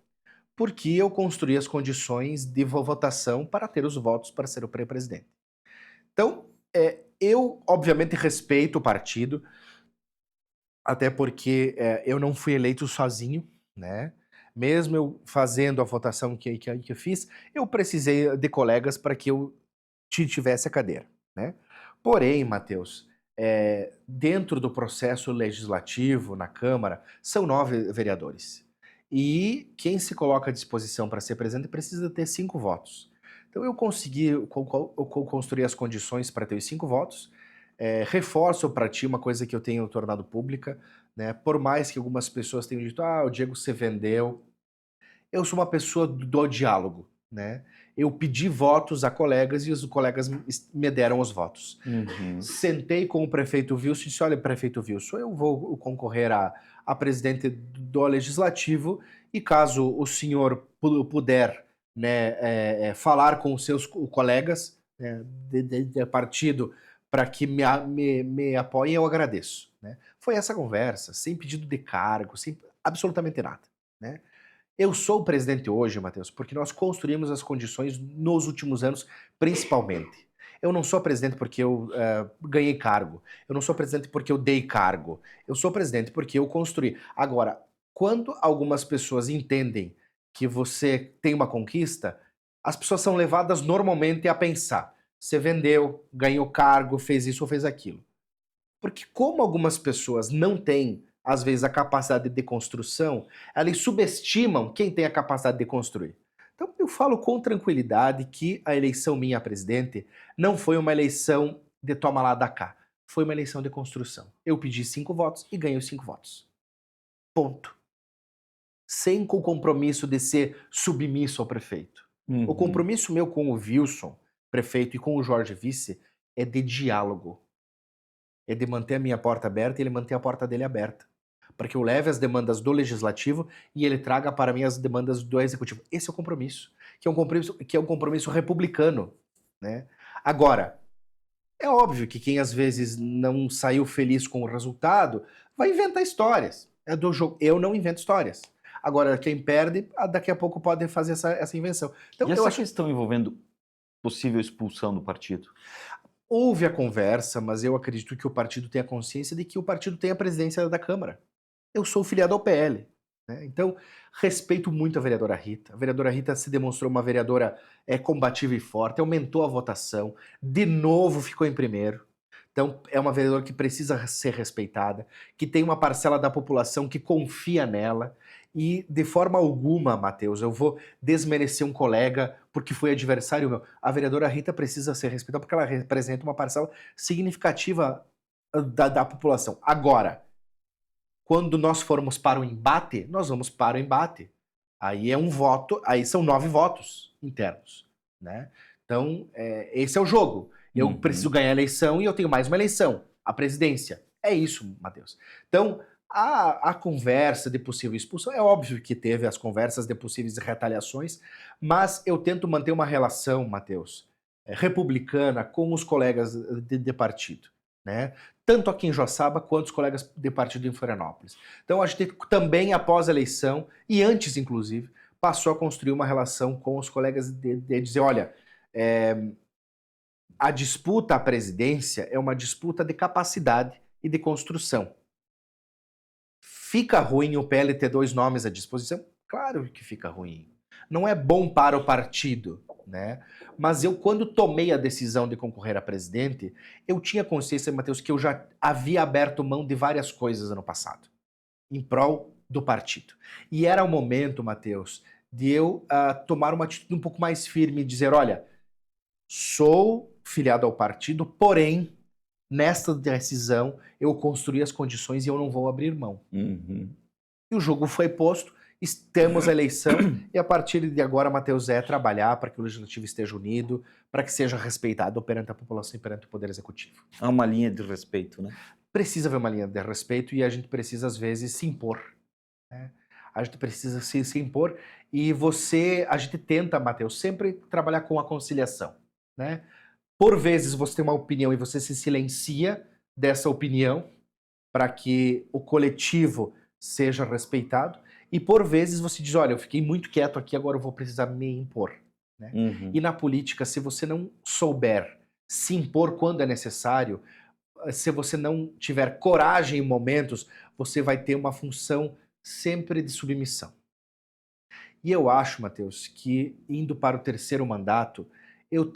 Porque eu construí as condições de votação para ter os votos para ser o presidente. Então, eu obviamente respeito o partido, até porque eu não fui eleito sozinho, né? Mesmo eu fazendo a votação que eu fiz, eu precisei de colegas para que eu tivesse a cadeira, né? Porém, Matheus, dentro do processo legislativo na Câmara, são 9 vereadores. E quem se coloca à disposição para ser presidente precisa ter 5 votos. Então eu consegui construir as condições para ter os 5 votos. Reforço para ti uma coisa que eu tenho tornado pública, né? Por mais que algumas pessoas tenham dito, o Diego se vendeu. Eu sou uma pessoa do diálogo, né? Eu pedi votos a colegas e os colegas me deram os votos. Sentei com o prefeito Wilson e disse, olha, prefeito Wilson, eu vou concorrer a presidente do Legislativo e caso o senhor puder né, falar com os seus colegas, né, de partido para que me apoiem, eu agradeço. Né? Foi essa conversa, sem pedido de cargo, sem absolutamente nada. Né? Eu sou o presidente hoje, Matheus, porque nós construímos as condições nos últimos anos, principalmente. Eu não sou presidente porque eu ganhei cargo. Eu não sou presidente porque eu dei cargo. Eu sou presidente porque eu construí. Agora, quando algumas pessoas entendem que você tem uma conquista, as pessoas são levadas normalmente a pensar: você vendeu, ganhou cargo, fez isso ou fez aquilo. Porque como algumas pessoas não têm, às vezes, a capacidade de construção, elas subestimam quem tem a capacidade de construir. Então eu falo com tranquilidade que a eleição minha a presidente não foi uma eleição de toma lá da cá. Foi uma eleição de construção. Eu pedi 5 votos e ganhei os 5 votos. Ponto. Sem o compromisso de ser submisso ao prefeito. O compromisso meu com o Wilson, prefeito, e com o Jorge Vice é de diálogo. É de manter a minha porta aberta e ele manter a porta dele aberta. Para que eu leve as demandas do legislativo e ele traga para mim as demandas do executivo. Esse é o compromisso, que é um compromisso republicano. Né? Agora, é óbvio que quem às vezes não saiu feliz com o resultado vai inventar histórias. É do jogo. Eu não invento histórias. Agora, quem perde, daqui a pouco pode fazer essa invenção. Então, e essa questão envolvendo possível expulsão do partido? Houve a conversa, mas eu acredito que o partido tenha consciência de que o partido tem a presidência da Câmara. Eu sou filiado ao PL. Né? Então, respeito muito a vereadora Rita. A vereadora Rita se demonstrou uma vereadora combativa e forte, aumentou a votação, de novo ficou em primeiro. Então, é uma vereadora que precisa ser respeitada, que tem uma parcela da população que confia nela. E, de forma alguma, Matheus, eu vou desmerecer um colega porque foi adversário meu. A vereadora Rita precisa ser respeitada porque ela representa uma parcela significativa da população. Agora, quando nós formos para o embate, nós vamos para o embate. Aí é um voto, aí são 9 votos internos. Né? Então, esse é o jogo. Eu preciso ganhar a eleição e eu tenho mais uma eleição, a presidência. É isso, Matheus. Então, a conversa de possível expulsão, é óbvio que teve as conversas de possíveis retaliações, mas eu tento manter uma relação, Matheus, republicana com os colegas de partido. Né? Tanto aqui em Joaçaba quanto os colegas de partido em Florianópolis. Então a gente também, após a eleição, e antes inclusive, passou a construir uma relação com os colegas de dizer, olha, a disputa à presidência é uma disputa de capacidade e de construção. Fica ruim o PL ter 2 nomes à disposição? Claro que fica ruim. Não é bom para o partido, né? Mas eu, quando tomei a decisão de concorrer a presidente, eu tinha consciência, Matheus, que eu já havia aberto mão de várias coisas ano passado, em prol do partido. E era o momento, Matheus, de eu tomar uma atitude um pouco mais firme e dizer, olha, sou filiado ao partido, porém, nesta decisão, eu construí as condições e eu não vou abrir mão. E o jogo foi posto, temos a eleição, e a partir de agora, Matheus, trabalhar para que o Legislativo esteja unido, para que seja respeitado perante a população e perante o Poder Executivo. Há uma linha de respeito, né? Precisa haver uma linha de respeito e a gente precisa, às vezes, se impor. Né? A gente precisa se impor e a gente tenta, Matheus, sempre trabalhar com a conciliação. Né? Por vezes você tem uma opinião e você se silencia dessa opinião para que o coletivo seja respeitado. E por vezes você diz, olha, eu fiquei muito quieto aqui, agora eu vou precisar me impor. Né? E na política, se você não souber se impor quando é necessário, se você não tiver coragem em momentos, você vai ter uma função sempre de submissão. E eu acho, Matheus, que indo para o 3º mandato, eu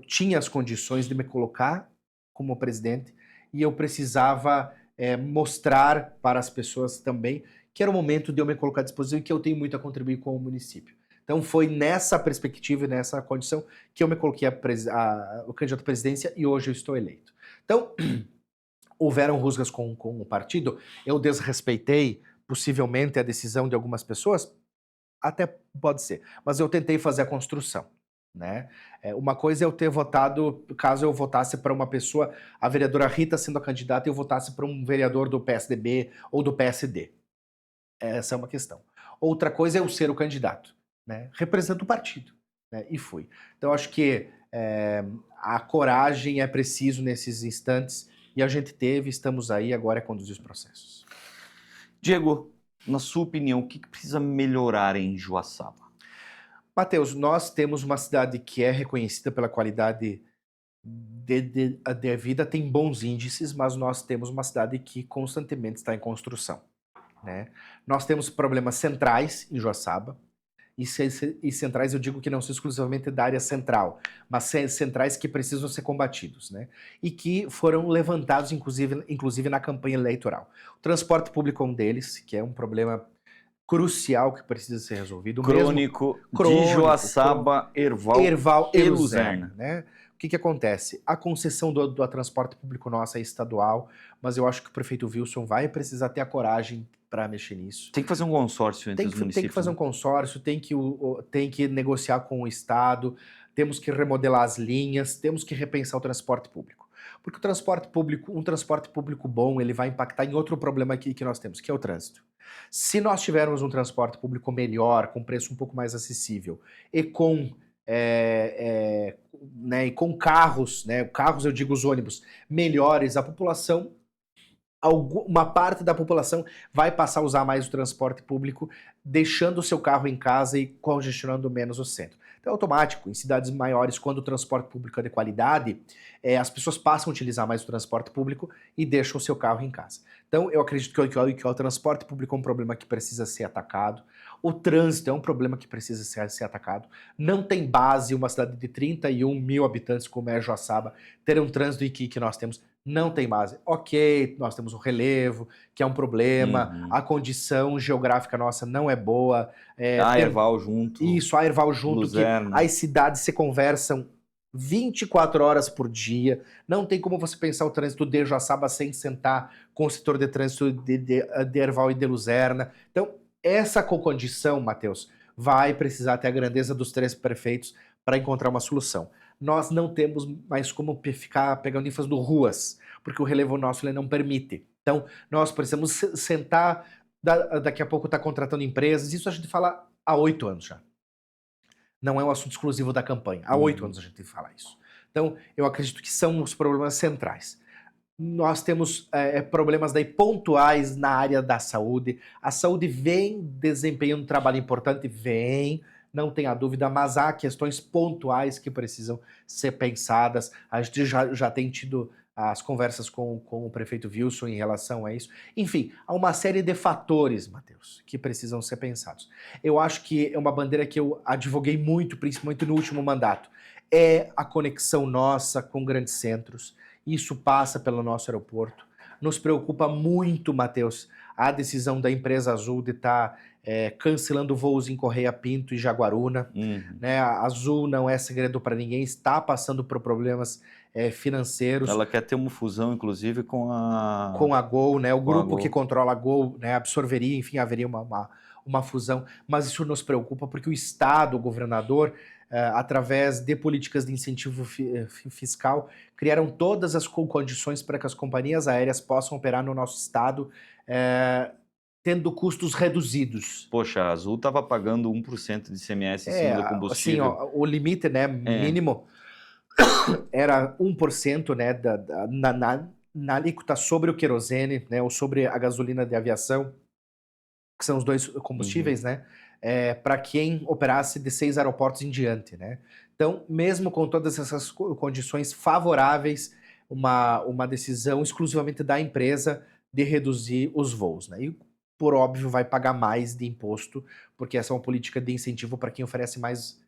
tinha as condições de me colocar como presidente e eu precisava mostrar para as pessoas também que era o momento de eu me colocar à disposição e que eu tenho muito a contribuir com o município. Então foi nessa perspectiva e nessa condição que eu me coloquei o candidato à presidência e hoje eu estou eleito. Então, houveram rusgas com o partido, eu desrespeitei possivelmente a decisão de algumas pessoas, até pode ser, mas eu tentei fazer a construção. Né? Uma coisa é eu ter votado, caso eu votasse para uma pessoa, a vereadora Rita sendo a candidata, e eu votasse para um vereador do PSDB ou do PSD. Essa é uma questão. Outra coisa é eu ser o candidato. Né? Represento o partido. né? E fui. Então, acho que a coragem é preciso nesses instantes e a gente teve, estamos aí, agora é conduzir os processos. Diego, na sua opinião, o que precisa melhorar em Joaçaba? Matheus, nós temos uma cidade que é reconhecida pela qualidade de vida, tem bons índices, mas nós temos uma cidade que constantemente está em construção, né? Nós temos problemas centrais em Joaçaba, e centrais eu digo que não são exclusivamente da área central, mas centrais que precisam ser combatidos, né? E que foram levantados, inclusive na campanha eleitoral. O transporte público é um deles, que é um problema crucial que precisa ser resolvido. Crônico de Joaçaba, Herval e Luzerna. né? O que acontece? A concessão do transporte público nossa é estadual, mas eu acho que o prefeito Wilson vai precisar ter a coragem para mexer nisso. Tem que fazer um consórcio entre os municípios. Tem que fazer um consórcio, tem que negociar com o Estado, temos que remodelar as linhas, temos que repensar o transporte público. Porque um transporte público bom, ele vai impactar em outro problema aqui que nós temos, que é o trânsito. Se nós tivermos um transporte público melhor, com preço um pouco mais acessível, e com né, e com carros, né, carros eu digo os ônibus, melhores, a população, uma parte da população vai passar a usar mais o transporte público, deixando o seu carro em casa e congestionando menos o centro. Então é automático, em cidades maiores, quando o transporte público é de qualidade, as pessoas passam a utilizar mais o transporte público e deixam o seu carro em casa. Então eu acredito que o transporte público é um problema que precisa ser atacado, o trânsito é um problema que precisa ser atacado. Não tem base uma cidade de 31 mil habitantes como é Joaçaba ter um trânsito que nós temos. Não tem base. Ok, nós temos o relevo, que é um problema, a condição geográfica nossa não é boa. A Herval junto. Isso, a Herval junto, Luzerna. Que as cidades se conversam 24 horas por dia. Não tem como você pensar o trânsito de Joaçaba sem sentar com o setor de trânsito de Herval e de Luzerna. Então, essa condição, Matheus, vai precisar ter a grandeza dos 3 prefeitos para encontrar uma solução. Nós não temos mais como ficar pegando ênfase do ruas, porque o relevo nosso ele não permite. Então, nós precisamos sentar, daqui a pouco está contratando empresas, isso a gente fala há 8 anos já. Não é um assunto exclusivo da campanha, há 8 anos a gente fala isso. Então, eu acredito que são os problemas centrais. Nós temos problemas daí pontuais na área da saúde. A saúde vem desempenhando um trabalho importante, não tenha dúvida, mas há questões pontuais que precisam ser pensadas. A gente já tem tido as conversas com o prefeito Wilson em relação a isso. Enfim, há uma série de fatores, Matheus, que precisam ser pensados. Eu acho que é uma bandeira que eu advoguei muito, principalmente no último mandato, é a conexão nossa com grandes centros. Isso passa pelo nosso aeroporto. Nos preocupa muito, Matheus, a decisão da empresa Azul de estar cancelando voos em Correia Pinto e Jaguaruna. Né? A Azul não é segredo para ninguém, está passando por problemas financeiros. Ela quer ter uma fusão, inclusive, com a Gol, né? O grupo que controla a Gol, né, absorveria, enfim, haveria uma fusão. Mas isso nos preocupa porque o Estado, o governador, através de políticas de incentivo fiscal, criaram todas as condições para que as companhias aéreas possam operar no nosso estado, tendo custos reduzidos. Poxa, a Azul estava pagando 1% de ICMS em cima do combustível. Assim, ó, o limite, né, mínimo era 1%, né, na alíquota sobre o querosene, né, ou sobre a gasolina de aviação, que são os 2 combustíveis, né? Para quem operasse de 6 aeroportos em diante, né? Então, mesmo com todas essas condições favoráveis, uma decisão exclusivamente da empresa de reduzir os voos, né? E, por óbvio, vai pagar mais de imposto, porque essa é uma política de incentivo para quem oferece mais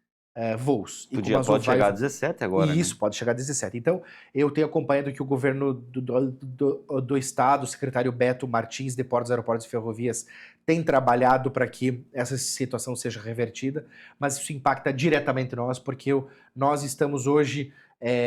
voos. Pode chegar a 17 agora, Isso, né? pode chegar a 17. Então, eu tenho acompanhado que o governo do estado, o secretário Beto Martins, de Portos, Aeroportos e Ferrovias, tem trabalhado para que essa situação seja revertida, mas isso impacta diretamente nós, porque nós estamos hoje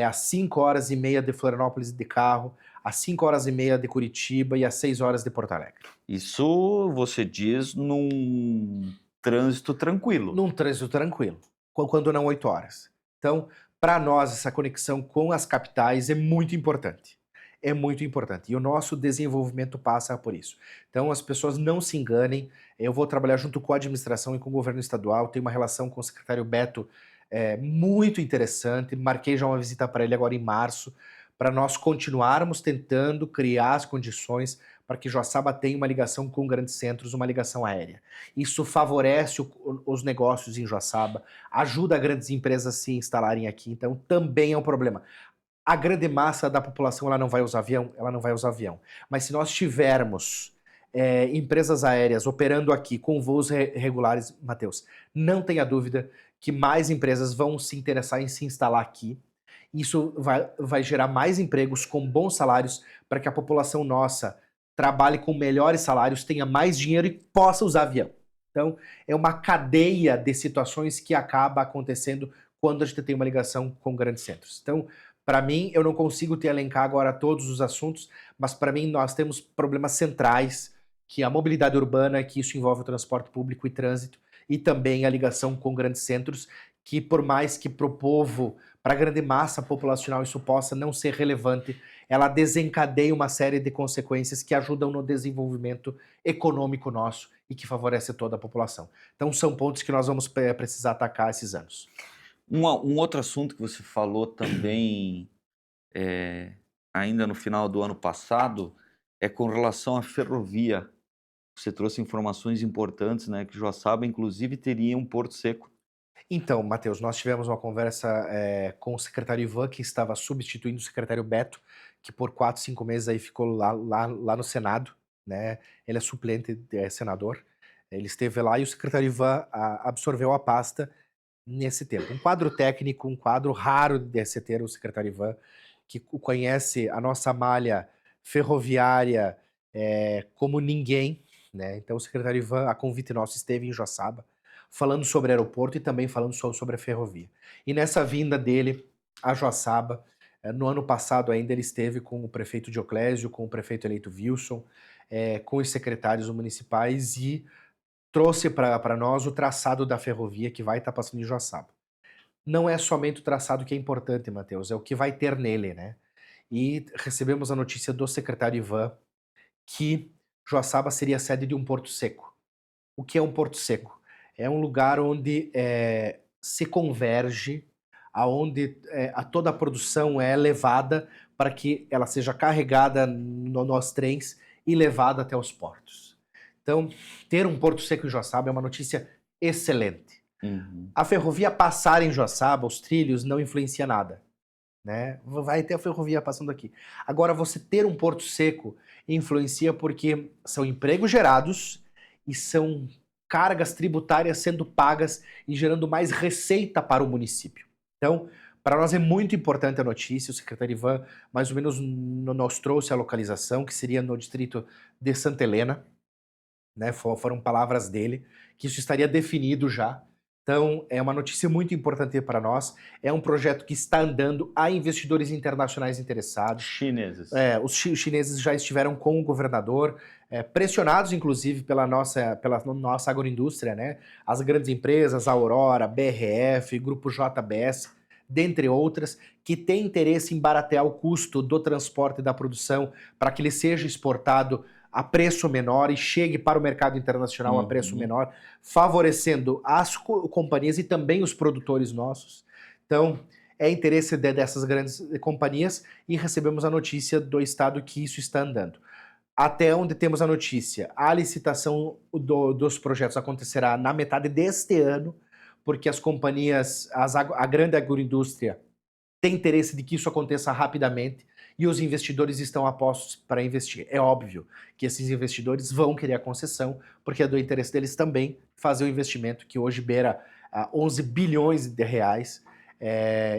às 5 horas e meia de Florianópolis de carro, às 5 horas e meia de Curitiba e às 6 horas de Porto Alegre. Isso você diz num trânsito tranquilo. Num trânsito tranquilo, quando não 8 horas. Então, para nós, essa conexão com as capitais é muito importante. É muito importante. E o nosso desenvolvimento passa por isso. Então, as pessoas não se enganem. Eu vou trabalhar junto com a administração e com o governo estadual. Tenho uma relação com o secretário Beto muito interessante. Marquei já uma visita para ele agora em março, para nós continuarmos tentando criar as condições para que Joaçaba tenha uma ligação com grandes centros, uma ligação aérea. Isso favorece os negócios em Joaçaba, ajuda grandes empresas a se instalarem aqui, então também é um problema. A grande massa da população ela não vai usar avião, ela não vai usar avião. Mas se nós tivermos empresas aéreas operando aqui com voos regulares, Matheus, não tenha dúvida que mais empresas vão se interessar em se instalar aqui. Isso vai gerar mais empregos com bons salários para que a população nossa trabalhe com melhores salários, tenha mais dinheiro e possa usar avião. Então, é uma cadeia de situações que acaba acontecendo quando a gente tem uma ligação com grandes centros. Então, para mim, eu não consigo te elencar agora todos os assuntos, mas para mim nós temos problemas centrais, que é a mobilidade urbana, que isso envolve o transporte público e trânsito, e também a ligação com grandes centros, que por mais que para o povo, para a grande massa populacional isso possa não ser relevante, ela desencadeia uma série de consequências que ajudam no desenvolvimento econômico nosso e que favorece toda a população. Então são pontos que nós vamos precisar atacar esses anos. Um outro assunto que você falou também, ainda no final do ano passado, é com relação à ferrovia. Você trouxe informações importantes, né, que Joaçaba, inclusive, teria um porto seco. Então, Matheus, nós tivemos uma conversa com o secretário Ivan, que estava substituindo o secretário Beto, que por 4, 5 meses aí ficou lá no Senado, né? Ele é suplente, senador. Ele esteve lá e o secretário Ivan absorveu a pasta nesse tempo. Um quadro técnico, um quadro raro de se ter o secretário Ivan, que conhece a nossa malha ferroviária como ninguém, né? Então o secretário Ivan, a convite nosso, esteve em Joaçaba, falando sobre aeroporto e também falando sobre a ferrovia. E nessa vinda dele a Joaçaba, no ano passado ainda ele esteve com o prefeito Dioclésio, com o prefeito eleito Wilson, com os secretários municipais e trouxe para nós o traçado da ferrovia que vai estar passando em Joaçaba. Não é somente o traçado que é importante, Matheus, é o que vai ter nele, né? E recebemos a notícia do secretário Ivan que Joaçaba seria a sede de um porto seco. O que é um porto seco? É um lugar onde se converge, aonde toda a produção é levada para que ela seja carregada nos trens e levada até os portos. Então, ter um porto seco em Joaçaba é uma notícia excelente. A ferrovia passar em Joaçaba, os trilhos, não influencia nada, né? Vai ter a ferrovia passando aqui. Agora, você ter um porto seco influencia porque são empregos gerados e são cargas tributárias sendo pagas e gerando mais receita para o município. Então, para nós é muito importante a notícia, o secretário Ivan mais ou menos nos trouxe a localização, que seria no distrito de Santa Helena, né? Foram palavras dele, que isso estaria definido já. Então, é uma notícia muito importante para nós. É um projeto que está andando, há investidores internacionais interessados. Chineses. Os chineses já estiveram com o governador, pressionados, inclusive, pela nossa agroindústria, né? As grandes empresas, a Aurora, BRF, Grupo JBS, dentre outras, que têm interesse em baratear o custo do transporte e da produção para que ele seja exportado a preço menor e chegue para o mercado internacional a preço menor, favorecendo as companhias e também os produtores nossos. Então, é interesse dessas grandes companhias e recebemos a notícia do estado que isso está andando. Até onde temos a notícia, a licitação dos projetos acontecerá na metade deste ano, porque as companhias, a grande agroindústria tem interesse de que isso aconteça rapidamente e os investidores estão apostos para investir. É óbvio que esses investidores vão querer a concessão, porque é do interesse deles também fazer o investimento que hoje beira 11 bilhões de reais.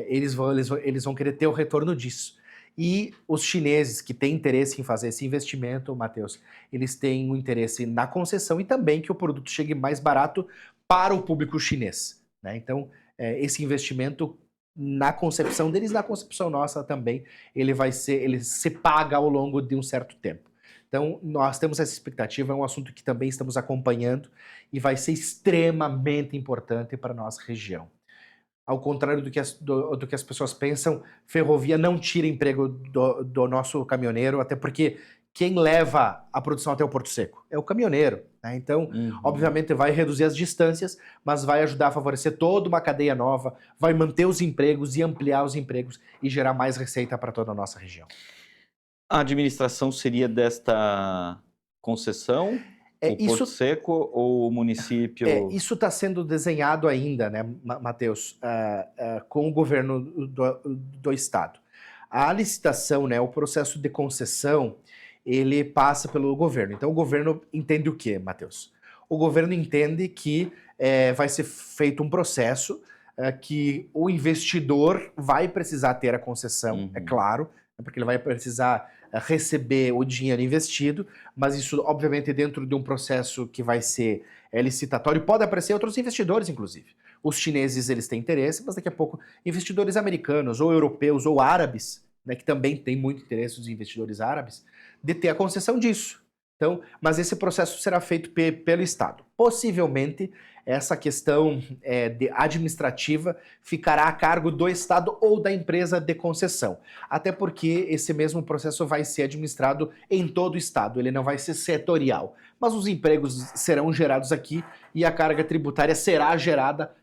Eles vão querer ter o retorno disso. E os chineses que têm interesse em fazer esse investimento, Matheus, eles têm um interesse na concessão e também que o produto chegue mais barato para o público chinês, né? Então, esse investimento na concepção deles, na concepção nossa também, ele se paga ao longo de um certo tempo. Então, nós temos essa expectativa, é um assunto que também estamos acompanhando e vai ser extremamente importante para a nossa região. Ao contrário do que as pessoas pensam, ferrovia não tira emprego do nosso caminhoneiro, até porque quem leva a produção até o Porto Seco? É o caminhoneiro, né? Então, obviamente, vai reduzir as distâncias, mas vai ajudar a favorecer toda uma cadeia nova, vai manter os empregos e ampliar os empregos e gerar mais receita para toda a nossa região. A administração seria desta concessão, o Porto Seco, ou o município? Isso está sendo desenhado ainda, né, Matheus, com o governo do estado. A licitação, né, o processo de concessão, ele passa pelo governo. Então, o governo entende o quê, Matheus? O governo entende que vai ser feito um processo que o investidor vai precisar ter a concessão, é claro, porque ele vai precisar receber o dinheiro investido, mas isso, obviamente, dentro de um processo que vai ser licitatório, pode aparecer outros investidores, inclusive. Os chineses, eles têm interesse, mas daqui a pouco investidores americanos, ou europeus, ou árabes, né, que também têm muito interesse, os investidores árabes, de ter a concessão disso. Então, mas esse processo será feito pelo Estado. Possivelmente, essa questão administrativa ficará a cargo do Estado ou da empresa de concessão. Até porque esse mesmo processo vai ser administrado em todo o Estado, ele não vai ser setorial. Mas os empregos serão gerados aqui e a carga tributária será gerada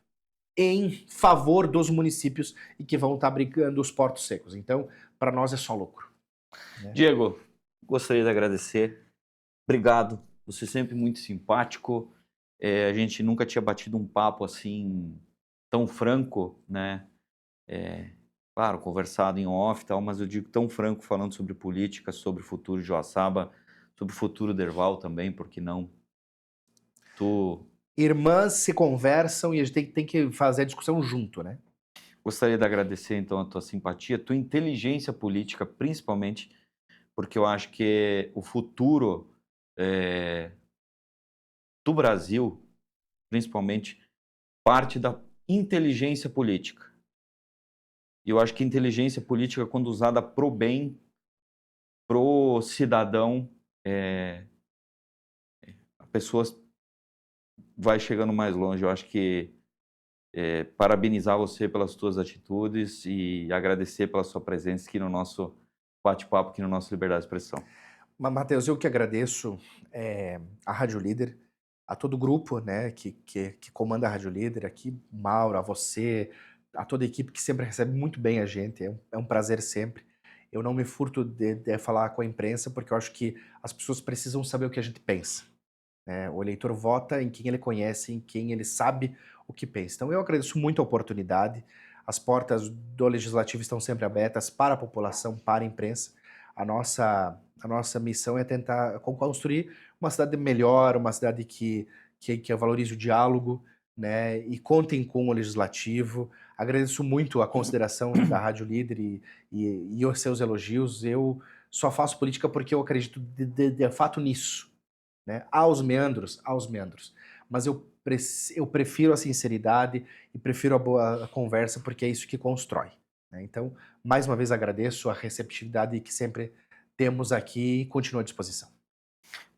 em favor dos municípios e que vão estar brigando os portos secos. Então, para nós é só lucro. Né? Diego, gostaria de agradecer. Obrigado. Você é sempre muito simpático. A gente nunca tinha batido um papo assim tão franco, né? Claro, conversado em off e tal, mas eu digo tão franco, falando sobre política, sobre o futuro de Joaçaba, sobre o futuro do Herval também, por que não? Irmãs se conversam e a gente tem que fazer a discussão junto, né? Gostaria de agradecer, então, a tua simpatia, a tua inteligência política, principalmente, porque eu acho que o futuro do Brasil, principalmente, parte da inteligência política. E eu acho que inteligência política, quando usada pro bem, pro cidadão, a pessoa vai chegando mais longe. Eu acho que parabenizar você pelas suas atitudes e agradecer pela sua presença aqui no nosso bate-papo, aqui no nosso Liberdade de Expressão. Matheus, eu que agradeço a Rádio Líder, a todo o grupo, né, que comanda a Rádio Líder, aqui, Mauro, a você, a toda a equipe que sempre recebe muito bem a gente, é um prazer sempre. Eu não me furto de falar com a imprensa, porque eu acho que as pessoas precisam saber o que a gente pensa. Né? O eleitor vota em quem ele conhece, em quem ele sabe o que pensa. Então eu agradeço muito a oportunidade, as portas do Legislativo estão sempre abertas para a população, para a imprensa. A nossa missão é tentar construir uma cidade melhor, uma cidade que valorize o diálogo, né? E contem com o Legislativo. Agradeço muito a consideração da Rádio Líder e os seus elogios. Eu só faço política porque eu acredito de fato nisso, né? Aos meandros. Mas eu prefiro a sinceridade e prefiro a boa conversa porque é isso que constrói. Né? Então, mais uma vez agradeço a receptividade que sempre temos aqui e continuo à disposição.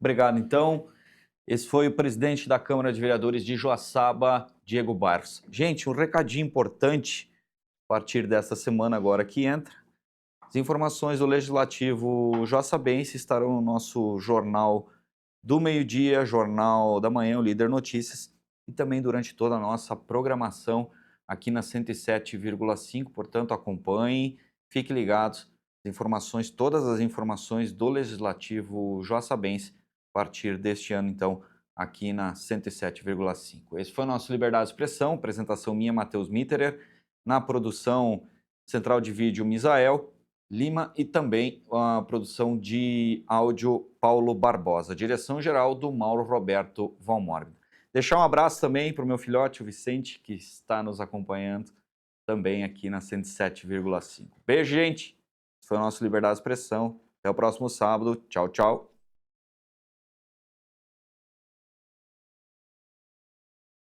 Obrigado, então. Esse foi o presidente da Câmara de Vereadores de Joaçaba, Diego Barros. Gente, um recadinho importante a partir desta semana agora que entra. As informações do Legislativo joaçabense estarão no nosso Jornal do Meio-Dia, Jornal da Manhã, o Líder Notícias, e também durante toda a nossa programação aqui na 107,5. Portanto, acompanhem, fiquem ligados. Todas as informações do Legislativo joaçabense a partir deste ano, então, aqui na 107,5. Esse foi o nosso Liberdade de Expressão, apresentação minha, Matheus Mitterer, na produção central de vídeo, Misael Lima, e também a produção de áudio, Paulo Barbosa, direção-geral do Mauro Roberto Valmórbido. Deixar um abraço também para o meu filhote, o Vicente, que está nos acompanhando também aqui na 107,5. Beijo, gente! Esse foi o nosso Liberdade de Expressão. Até o próximo sábado. Tchau, tchau.